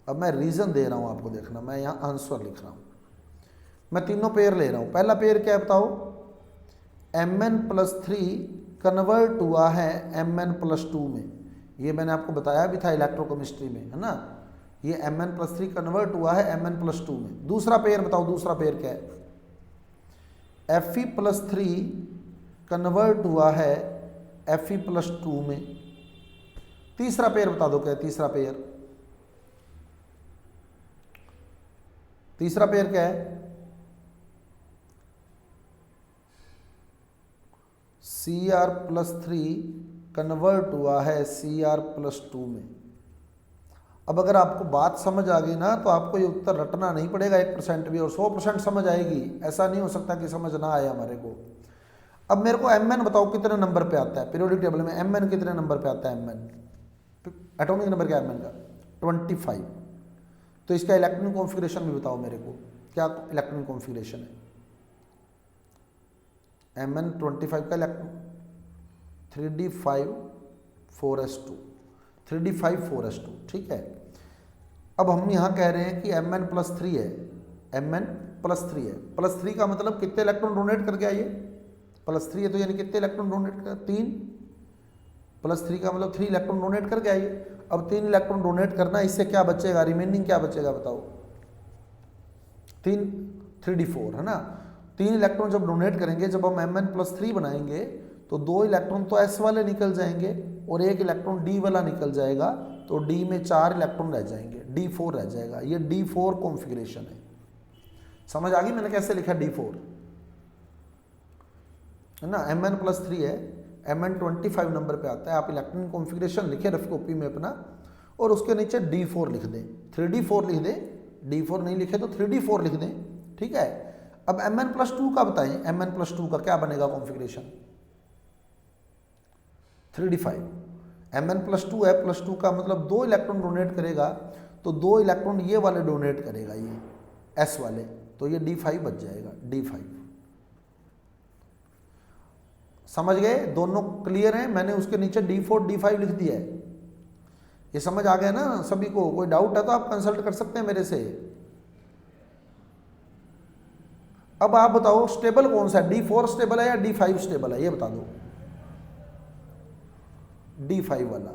अब मैं रीजन दे रहा हूं आपको, देखना, मैं यहां आंसर लिख रहा हूं। मैं तीनों पेयर ले रहा हूं। पहला पेयर क्या है बताओ? Mn+3 कन्वर्ट हुआ है Mn+2 में। ये मैंने आपको बताया भी था इलेक्ट्रोकेमिस्ट्री में, है ना। ये Mn+3 कन्वर्ट हुआ है Mn+2 में। दूसरा पेयर बताओ, दूसरा पेयर क्या है? Fe+3 कन्वर्ट हुआ है Fe+2 में। तीसरा पेयर बता दो क्या है? तीसरा पेयर, तीसरा पेयर क्या है? Cr+3 कन्वर्ट हुआ है Cr+2 में। अब अगर आपको बात समझ आ गई ना, तो आपको ये उत्तर रटना नहीं पड़ेगा 1% भी, और 100% समझ आएगी। ऐसा नहीं हो सकता कि समझ ना आए हमारे को। अब मेरे को Mn बताओ कितने नंबर पे आता है पीरियोडिक टेबल में? Mn कितने नंबर पे आता है? Mn एटॉमिक नंबर क्या है Mn का? 25। तो इसका इलेक्ट्रॉन कॉन्फ़िगरेशन भी बताओ मेरे को, क्या इलेक्ट्रॉन कॉन्फ़िगरेशन है? Mn 25 का electron 3d5 4s2, 3d5 4s2, ठीक है। अब हम यहाँ कह रहे हैं कि Mn+3 है, Mn+3 है। +3 का मतलब कितने इलेक्ट्रॉन डोनेट कर गया? ये +3 है तो यानी कितने इलेक्ट्रॉन डोनेट कर? 3। +3 का मतलब 3 इलेक्ट्रॉन डोनेट कर गया ये। अब 3 इलेक्ट्रॉन डोनेट करना, इससे क्या बचेगा? रिमेनिंग क्या बचेगा बताओ? 3 3d4 है ना। 3 इलेक्ट्रॉन जब डोनेट करेंगे, जब हम Mn+3 बनाएंगे तो 2 इलेक्ट्रॉन तो S वाले निकल जाएंगे और 1 इलेक्ट्रॉन D वाला निकल जाएगा, तो D में 4 इलेक्ट्रॉन रह जाएंगे, D4 रह जाएगा। ये D4 कॉन्फ़िगरेशन है। समझ आ गई मैंने कैसे लिखा D4, है ना। Mn+3 है, Mn 25 नंबर पे आता है। आप इलेक्ट्रॉन कॉन्फ़िगरेशन लिखे रफ कॉपी में अपना, और उसके नीचे D4 लिख दें, 3d4 लिख दें। D4 नहीं लिखे तो 3d4 लिख दें, ठीक है। अब Mn+2 का बताएं, Mn+2 का क्या बनेगा कॉन्फ़िगरेशन? 3d5। Mn+2 है, +2 का मतलब 2 इलेक्ट्रॉन डोनेट करेगा, तो 2 इलेक्ट्रॉन ये वाले डोनेट करेगा, ये S वाले, तो ये D5 बच जाएगा, D5। समझ गए? दोनों क्लियर हैं? मैंने उसके नीचे D4 D5 लिख दिया है। ये समझ आ गया ना सभी को? कोई डाउट है तो आप कंसल्ट कर सकते हैं मेरे से। अब आप बताओ स्टेबल कौन सा है? D4 स्टेबल है या D5 स्टेबल है? ये बता दो। D5 वाला,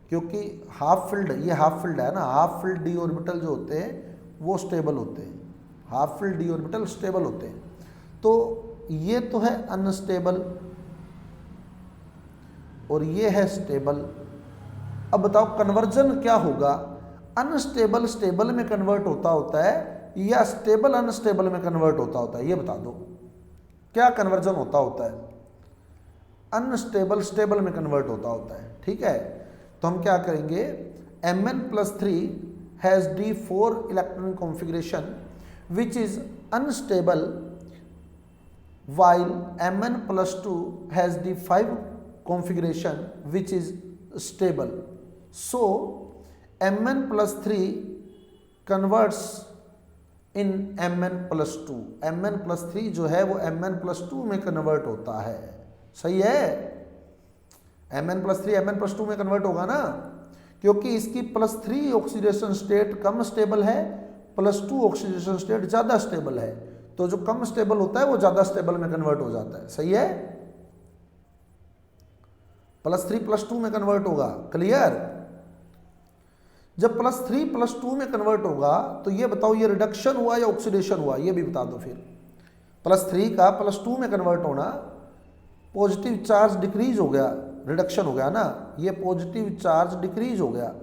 क्योंकि हाफ फिल्ड, ये हाफ फिल्ड है ना, हाफ फिल्ड डी ऑर्बिटल जो होते हैं वो स्टेबल होते हैं, half filled D orbital stable होते हैं। तो ये तो है अनस्टेबल और ये है स्टेबल। अब बताओ कन्वर्जन क्या होगा? अनस्टेबल स्टेबल में कन्वर्ट होता है या स्टेबल अनस्टेबल में कन्वर्ट होता है? ये बता दो क्या कन्वर्जन होता है? अनस्टेबल स्टेबल में कन्वर्ट होता है, ठीक है। तो हम क्या करेंगे? Mn+3 has D4 electron configuration which is unstable, while Mn+2 has D5 configuration which is stable. So Mn+3 converts in Mn+2. Mn+3 जो है वो Mn+2 में कन्वर्ट होता है। सही है? Mn+3 Mn+2 में कन्वर्ट होगा ना, क्योंकि इसकी +3 ऑक्सीडेशन स्टेट कम स्टेबल है, +2 ऑक्सीडेशन स्टेट ज़्यादा स्टेबल है। तो जो कम स्टेबल होता है वो ज़्यादा स्टेबल में कन्वर्ट हो जाता है। सही है, +3 +2 में कन्वर्ट होगा। क्लियर? जब +3 +2 में कन्वर्ट होगा तो ये बताओ ये रिडक्शन हुआ या ऑक्सीडेशन हुआ, ये भी बता दो। फिर +3 का +2 में कन्वर्ट होना, पॉजिटिव चार्ज डिक्रीज हो गया, रिडक्शन हो गया ना, ये पॉजिटिव चार्ज डिक्रीज हो गया।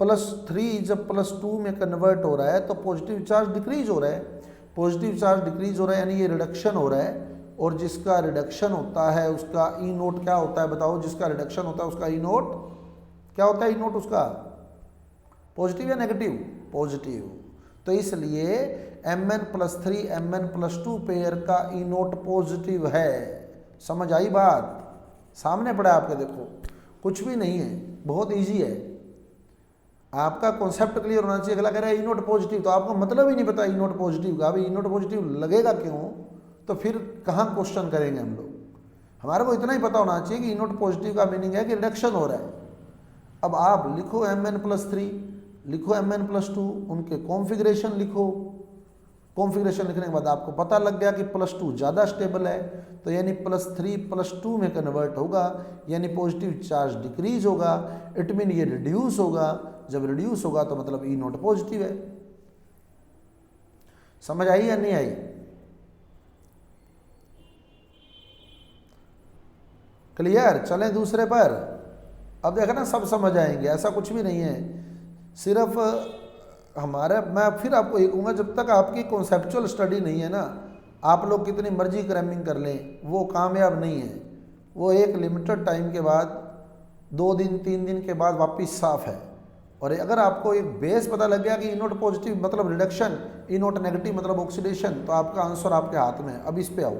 +3 जब +2 में कन्वर्ट हो रहा है तो पॉजिटिव चार्ज डिक्रीज हो रहा है, पॉजिटिव चार्ज डिक्रीज हो रहा है यानी ये रिडक्शन हो रहा है। और जिसका रिडक्शन होता है उसका ई नोट क्या होता है बताओ? जिसका रिडक्शन होता है उसका ई नोट क्या होता है? ई नोट उसका पॉजिटिव या नेगेटिव? पॉजिटिव। तो इसलिए Mn+3 Mn+2 पेयर का ई नोट पॉजिटिव है। समझ आई बात? सामने पड़ा आपके, देखो कुछ भी नहीं है, बहुत इजी है। आपका कॉन्सेप्ट क्लियर होना चाहिए। अगला कह रहा है ई नोट पॉजिटिव, तो आपको मतलब ही नहीं पता ई नोट पॉजिटिव का। अभी ई नोट पॉजिटिव लगेगा क्यों, तो फिर कहाँ क्वेश्चन करेंगे हम लोग। हमारे को इतना ही पता होना चाहिए कि ई नोट पॉजिटिव का मीनिंग है कि रिडक्शन हो रहा है। अब आप लिखो Mn+3, लिखो Mn+2, उनके कॉन्फ़िगरेशन लिखो। कॉन्फ़िगरेशन लिखने के बाद आपको पता लग गया कि +2 ज़्यादा स्टेबल है, तो यानी +3 +2 में कन्वर्ट होगा, यानी पॉजिटिव चार्ज डिक्रीज होगा। इट मीन ये रिड्यूस होगा। जब रिड्यूस होगा तो मतलब ई नोट पॉजिटिव है। समझ आई या नहीं आई? क्लियर? चलें दूसरे पर। अब देखा ना, सब समझ आएंगे, ऐसा कुछ भी नहीं है। सिर्फ हमारा, मैं फिर आपको ये कहूँगा, जब तक आपकी कॉन्सेप्चुअल स्टडी नहीं है ना, आप लोग कितनी मर्जी क्रैमिंग कर लें, वो कामयाब नहीं है। वो एक लिमिटेड टाइम के बाद, 2 दिन 3 दिन के बाद वापस साफ है। और अगर आपको एक बेस पता लग गया कि ई नोट पॉजिटिव मतलब रिडक्शन, ई नोट नेगेटिव मतलब ऑक्सीडेशन, तो आपका आंसर आपके हाथ में है। अब इस पे आओ,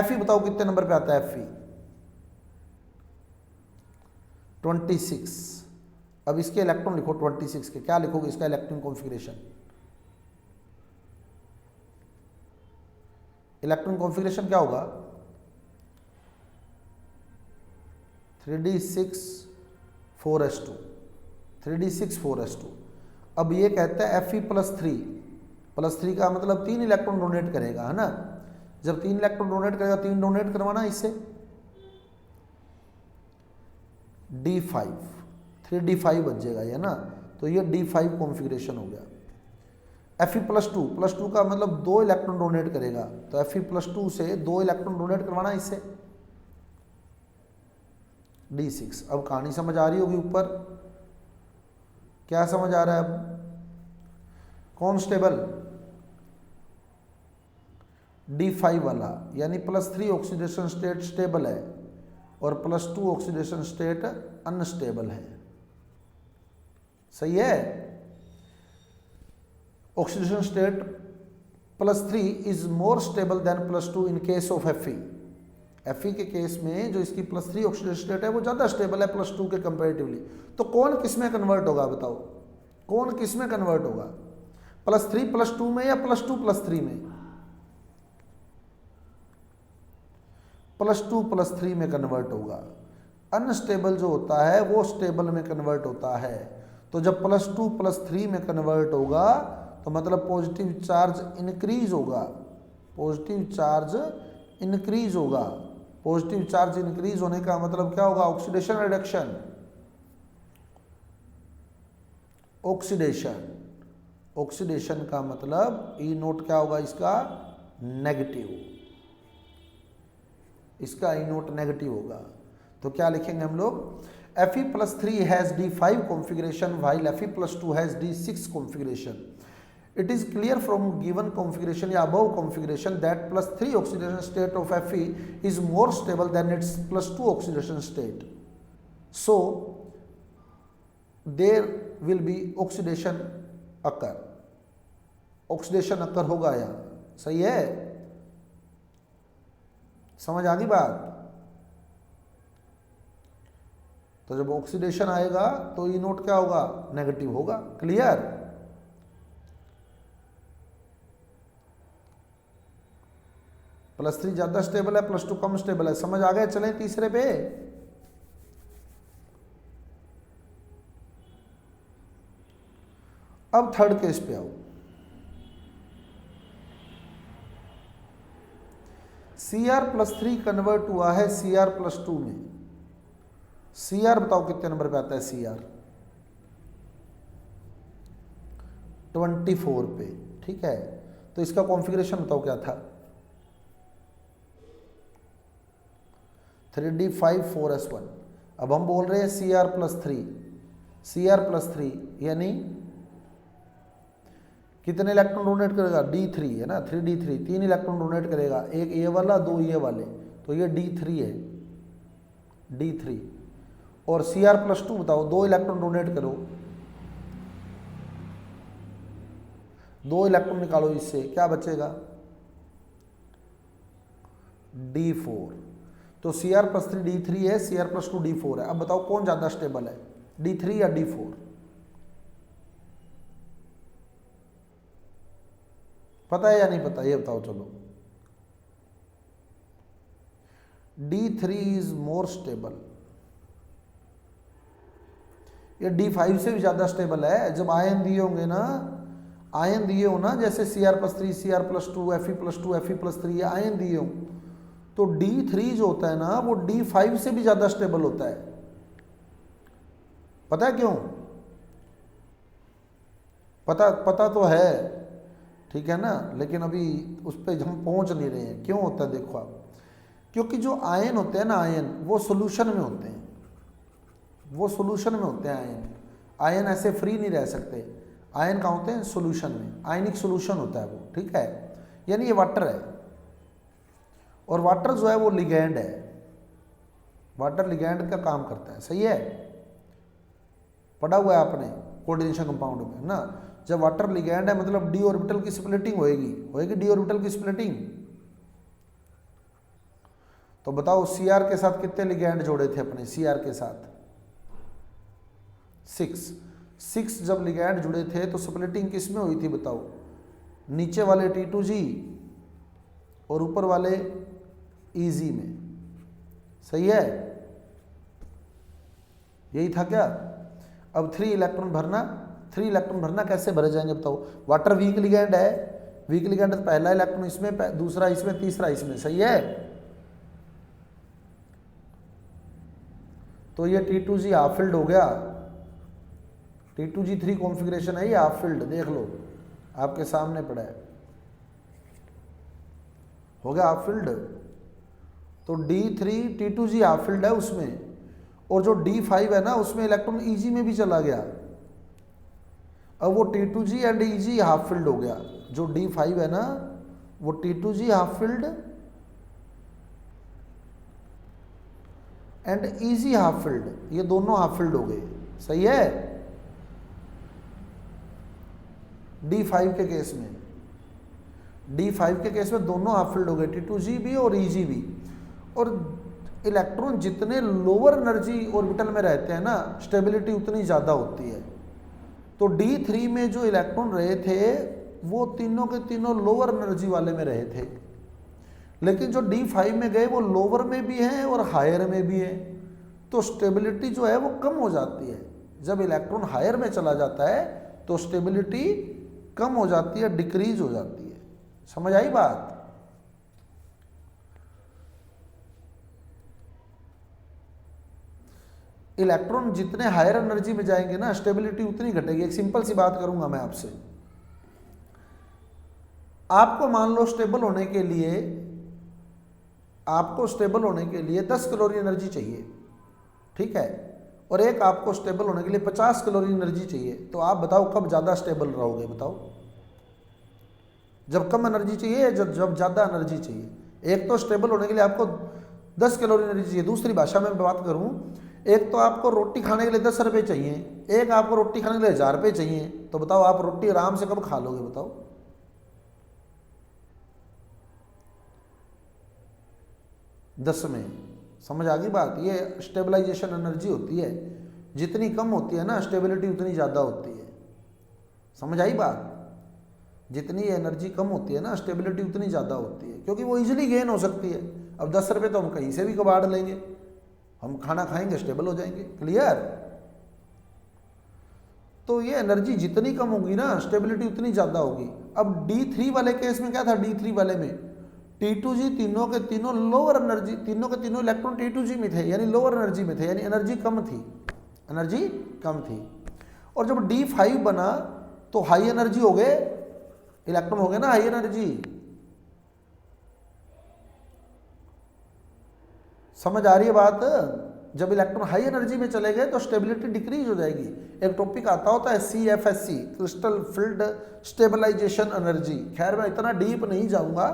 Fe बताओ कितने नंबर पे आता है? Fe 26। अब इसके इलेक्ट्रॉन लिखो 26 के, क्या लिखोगे इसका इलेक्ट्रॉन कॉन्फ़िगरेशन? इलेक्ट्रॉन कॉन्फ़िगरेशन क्या होगा? 3d6 4s2, 3d6 4s2। अब ये कहता है Fe+3 का मतलब 3 इलेक्ट्रॉन डोनेट करेगा, है ना। जब 3 इलेक्ट्रॉन डोनेट करेगा, 3 डोनेट करवाना इससे, D5, 3d5 बच जाएगा ये ना। तो ये D5 कॉन्फ़िगरेशन हो गया। Fe+2 का मतलब 2 इलेक्ट्रॉन डोनेट करेगा, तो Fe+2 से 2 इलेक्ट्रॉन डोनेट करवाना इससे, D6। अब कहानी समझ आ रही होगी ऊपर? क्या समझ आ रहा है अब? कौन स्टेबल? D5 वाला, यानी +3 ऑक्सीडेशन स्टेट स्टेबल है और +2 ऑक्सीडेशन स्टेट अनस्टेबल है। सही है? Oxidation state +3 is more stable then +2 in case of Fe के केस में जो इसकी +3 ऑक्सीडेशन स्टेट है वो ज़्यादा स्टेबल है +2 के कंपेरेटिवली। तो कौन किस में कन्वर्ट होगा बताओ? कौन किस में कन्वर्ट होगा? +3 +2 में या +2 +3 में? +2 +3 में कन्वर्ट होगा। अनस्टेबल जो होता है वो स्टेबल में कन्वर्ट होता है। तो जब +2 +3 में कन्वर्ट होगा तो मतलब पॉजिटिव चार्ज इंक्रीज होगा, पॉजिटिव चार्ज इंक्रीज होगा। पॉजिटिव चार्ज इंक्रीज होने का मतलब क्या होगा? Oxidation reduction. ऑक्सीडेशन, ऑक्सीडेशन का मतलब ई नोट क्या होगा इसका? नेगेटिव। इसका ई नोट नेगेटिव होगा। तो क्या लिखेंगे हम लोग? Fe+3 has D5 configuration while Fe+2 has D6 configuration. It is clear from given configuration या above configuration that +3 oxidation state of Fe is more stable than its +2 oxidation state. So there will be oxidation occur. Oxidation occur होगा यहाँ। सही है? समझ आ गई बात? तो जब ऑक्सीडेशन आएगा तो ई नोट क्या होगा? नेगेटिव होगा। क्लियर? +3 ज्यादा स्टेबल है, +2 कम स्टेबल है। समझ आ गया? चलें तीसरे पे। अब थर्ड केस पे आओ। Cr+3 कन्वर्ट हुआ है Cr+2 में। Cr बताओ कितने नंबर पे आता है Cr? 24 पे। ठीक है, तो इसका कॉन्फ़िगरेशन बताओ क्या था? 3d5 4s1। अब हम बोल रहे हैं Cr+3, Cr+3 यानी कितने इलेक्ट्रॉन डोनेट करेगा? D3 है ना, 3d3, 3 इलेक्ट्रॉन डोनेट करेगा, एक ये वाला, 2 ये वाले, तो ये D3 है, D3। और Cr+2 बताओ, 2 इलेक्ट्रॉन डोनेट करो, 2 इलेक्ट्रॉन निकालो, इससे क्या बचेगा? D4। तो Cr+3 D3 है, Cr+2 D4 है। अब बताओ कौन ज़्यादा स्टेबल है, D3 या D4? पता है या नहीं पता, ये बताओ चलो। D3 is more stable. ये D5 से भी ज़्यादा स्टेबल है। जब आयन दिए होंगे ना, आयन दिए हो ना, जैसे Cr+3, Cr+2, Fe+2, Fe+3 ion दिए हो, तो D3 जो होता है ना, वो D5 से भी ज़्यादा स्टेबल होता है। पता है क्यों? पता तो है, ठीक है ना, लेकिन अभी उस पर हम पहुंच नहीं रहे हैं। क्यों होता है देखो आप, क्योंकि जो आयन होते हैं ना, आयन वो सोल्यूशन में होते हैं, वो सोल्यूशन में होते हैं आयन। आयन ऐसे फ्री नहीं रह सकते, आयन कहाँ होते हैं? सोल्यूशन में, आयनिक सोल्यूशन होता है वो। ठीक है, यानी ये वाटर है, और वाटर जो है वो लिगैंड है, वाटर लिगैंड का काम करता है। सही है, पढ़ा हुआ है आपने कोऑर्डिनेशन कंपाउंड में ना। जब वाटर लिगैंड है मतलब डी ऑर्बिटल की स्प्लिटिंग होएगी डी ऑर्बिटल की स्प्लिटिंग। तो बताओ Cr के साथ कितने लिगैंड जोड़े थे अपने? Cr के साथ 6 जब लिगैंड जुड़े थे तो स्प्लिटिंग किस में हुई थी बताओ? नीचे वाले T2G और ऊपर वाले Eg में। सही है, यही था क्या? अब 3 इलेक्ट्रॉन भरना कैसे भरे जाएंगे बताओ? वाटर वीक लिगैंड है, वीक लिगैंड तो पहला इलेक्ट्रॉन इसमें, दूसरा इसमें, तीसरा इसमें। सही है, तो ये T2G हाफ फिल्ड हो गया। T2G3 कॉन्फ़िगरेशन है ये हाफ फिल्ड, देख लो आपके सामने पड़ा है, हो गया हाफ फिल्ड। तो D3 T2G हाफ फिल्ड है उसमें, और जो D5 है ना उसमें इलेक्ट्रॉन Eg में भी चला गया। अब वो T2G and Eg half filled हो गया। जो D5 है ना वो T2G half filled and Eg half filled, ये दोनों हाफ फिल्ड हो गए। सही है, D5 के केस में, D5 के केस में दोनों हाफ फिल्ड हो गए, T2G भी और Eg भी। और इलेक्ट्रॉन जितने लोअर एनर्जी ऑर्बिटल में रहते हैं ना, स्टेबिलिटी उतनी ज़्यादा होती है। तो D3 में जो इलेक्ट्रॉन रहे थे वो तीनों के तीनों लोअर एनर्जी वाले में रहे थे, लेकिन जो D5 में गए वो लोअर में भी हैं और हायर में भी हैं, तो स्टेबिलिटी जो है वो कम हो जाती है। जब इलेक्ट्रॉन हायर में चला जाता है तो स्टेबिलिटी कम हो जाती है, डिक्रीज हो जाती है। समझ आई बात? इलेक्ट्रॉन जितने हायर एनर्जी में जाएंगे ना, स्टेबिलिटी उतनी घटेगी। एक सिंपल सी बात करूंगा मैं आपसे, आपको मान लो स्टेबल होने के लिए, आपको स्टेबल होने के लिए 10 कैलोरी एनर्जी चाहिए, ठीक है, और एक आपको स्टेबल होने के लिए 50 कैलोरी एनर्जी चाहिए। तो आप बताओ कब ज़्यादा स्टेबल रहोगे? बताओ, जब कम एनर्जी चाहिए या जब ज़्यादा एनर्जी चाहिए? एक तो स्टेबल होने के लिए आपको 10 कैलोरी एनर्जी चाहिए, दूसरी भाषा में बात करूं, एक तो आपको रोटी खाने के लिए 10 रुपये चाहिए, एक आपको रोटी खाने के लिए 1000 रुपये चाहिए। तो बताओ आप रोटी आराम से कब खा लोगे? बताओ, दस में। समझ आ गई बात? ये स्टेबलाइजेशन एनर्जी होती है, जितनी कम होती है ना स्टेबिलिटी उतनी ज़्यादा होती है। समझ आई बात? जितनी एनर्जी कम होती है ना स्टेबिलिटी उतनी ज़्यादा होती है, क्योंकि वो इजीली गेन हो सकती है। अब 10 रुपये तो हम कहीं से भी कबाड़ लेंगे, हम खाना खाएंगे स्टेबल हो जाएंगे। क्लियर? तो ये एनर्जी जितनी कम होगी ना स्टेबिलिटी उतनी ज़्यादा होगी। अब D3 वाले केस में क्या था? D3 वाले में T2G तीनों के तीनों लोअर एनर्जी, तीनों के तीनों इलेक्ट्रॉन T2G में थे, यानी लोअर एनर्जी में थे, यानी एनर्जी कम थी, एनर्जी कम थी। और जब D5 बना तो हाई एनर्जी हो गए, इलेक्ट्रॉन हो गए ना हाई एनर्जी। समझ आ रही है बात? जब इलेक्ट्रॉन हाई एनर्जी में चले गए तो स्टेबिलिटी डिक्रीज हो जाएगी। एक टॉपिक आता होता है CFSE, crystal field stabilisation energy. खैर मैं इतना डीप नहीं जाऊंगा,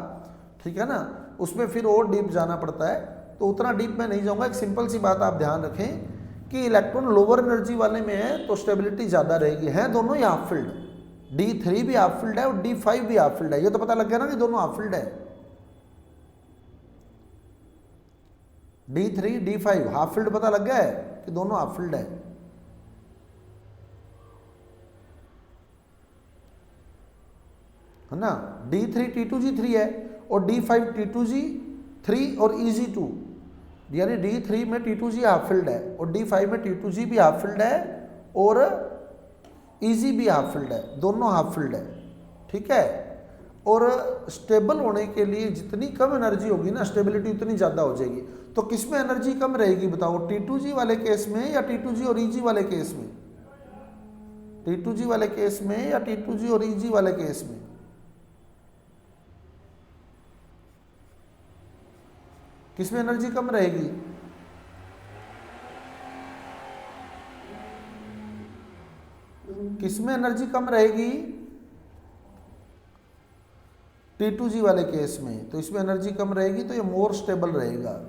ठीक है ना, उसमें फिर और डीप जाना पड़ता है, तो उतना डीप मैं नहीं जाऊंगा। एक सिंपल सी बात आप ध्यान रखें कि इलेक्ट्रॉन लोअर एनर्जी वाले में है तो स्टेबिलिटी ज़्यादा रहेगी। हैं दोनों ही हाफ फील्ड, D3 भी हाफ फील्ड है और D5 भी हाफ फील्ड है। ये तो पता लग गया ना कि दोनों हाफ फील्ड है। D3 D5 हाफ फील्ड पता लग गया है कि दोनों हाफ फील्ड है। है ना, D3 T2G3 है और D5 T2G3 और EG2, यानी D3 में T2G हाफ फील्ड है और D5 में T2G भी हाफ फील्ड है और EG भी हाफ फील्ड है, दोनों हाफ फील्ड है, ठीक है। और स्टेबल होने के लिए जितनी कम एनर्जी होगी ना, स्टेबिलिटी उतनी ज़्यादा हो जाएगी। तो किस में एनर्जी कम रहेगी बताओ, T2G वाले केस में या T2G और EG वाले केस में? T2G वाले केस में या T2G और EG वाले केस में? किस में एनर्जी कम रहेगी? किस में एनर्जी कम रहेगी? T2G वाले केस में। तो इसमें एनर्जी कम रहेगी तो ये मोर स्टेबल रहेगा।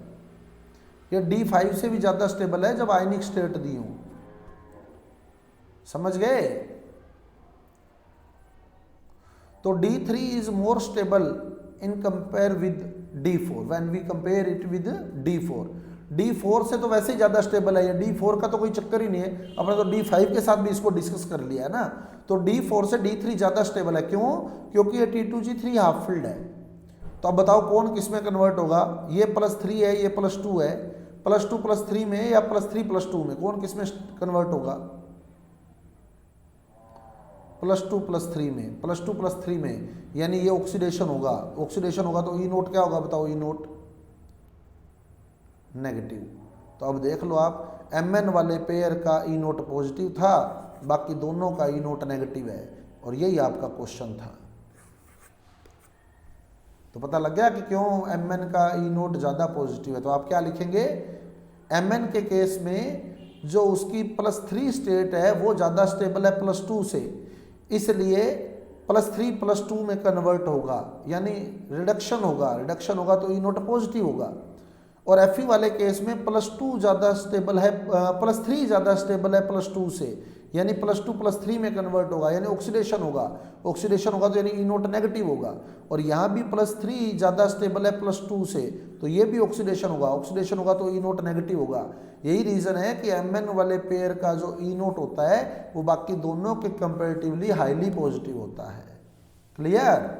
ये D5 से भी ज़्यादा स्टेबल है जब आयनिक स्टेट दी हूं। समझ गए? तो D3 is more stable in compare with D4 when we compare it with D4। D4 से तो वैसे ही ज़्यादा स्टेबल है, ये D4 का तो कोई चक्कर ही नहीं है। अपने तो D5 के साथ भी इसको डिस्कस कर लिया है ना। तो D4 से D3 ज़्यादा स्टेबल है। क्यों? क्योंकि ये T2G3 हाफ फील्ड है। तो अब बताओ कौन किस में कन्वर्ट होगा? ये +3 है, ये +2 है, +2 +3 में या +3 +2 में, कौन किस में कन्वर्ट होगा? +2 +3 में, +2 +3 में, यानी ये ऑक्सीडेशन होगा। ऑक्सीडेशन होगा तो E0 क्या होगा बताओ? E0 negative. तो अब देख लो आप, Mn वाले पेयर का E0 पॉजिटिव था, बाकी दोनों का E0 नेगेटिव है, और यही आपका क्वेश्चन था। तो पता लग गया कि क्यों Mn का E0 ज़्यादा पॉजिटिव है। तो आप क्या लिखेंगे? Mn के केस में जो उसकी +3 स्टेट है वो ज़्यादा स्टेबल है +2 से, इसलिए +3 +2 में कन्वर्ट होगा, यानी रिडक्शन होगा। रिडक्शन होगा तो E0 पॉजिटिव होगा। और Fe वाले केस में +2 ज़्यादा स्टेबल है, +3 ज़्यादा स्टेबल है +2 से, यानी +2 +3 में कन्वर्ट होगा, यानी ऑक्सीडेशन होगा। ऑक्सीडेशन होगा तो यानी E0 नेगेटिव होगा। और यहाँ भी +3 ज़्यादा स्टेबल है +2 से, तो ये भी ऑक्सीडेशन होगा। ऑक्सीडेशन होगा तो E0 नेगेटिव होगा। यही रीज़न है कि Mn वाले पेयर का जो E0 होता है वो बाकी दोनों के कंपेरेटिवली हाईली पॉजिटिव होता है। क्लियर?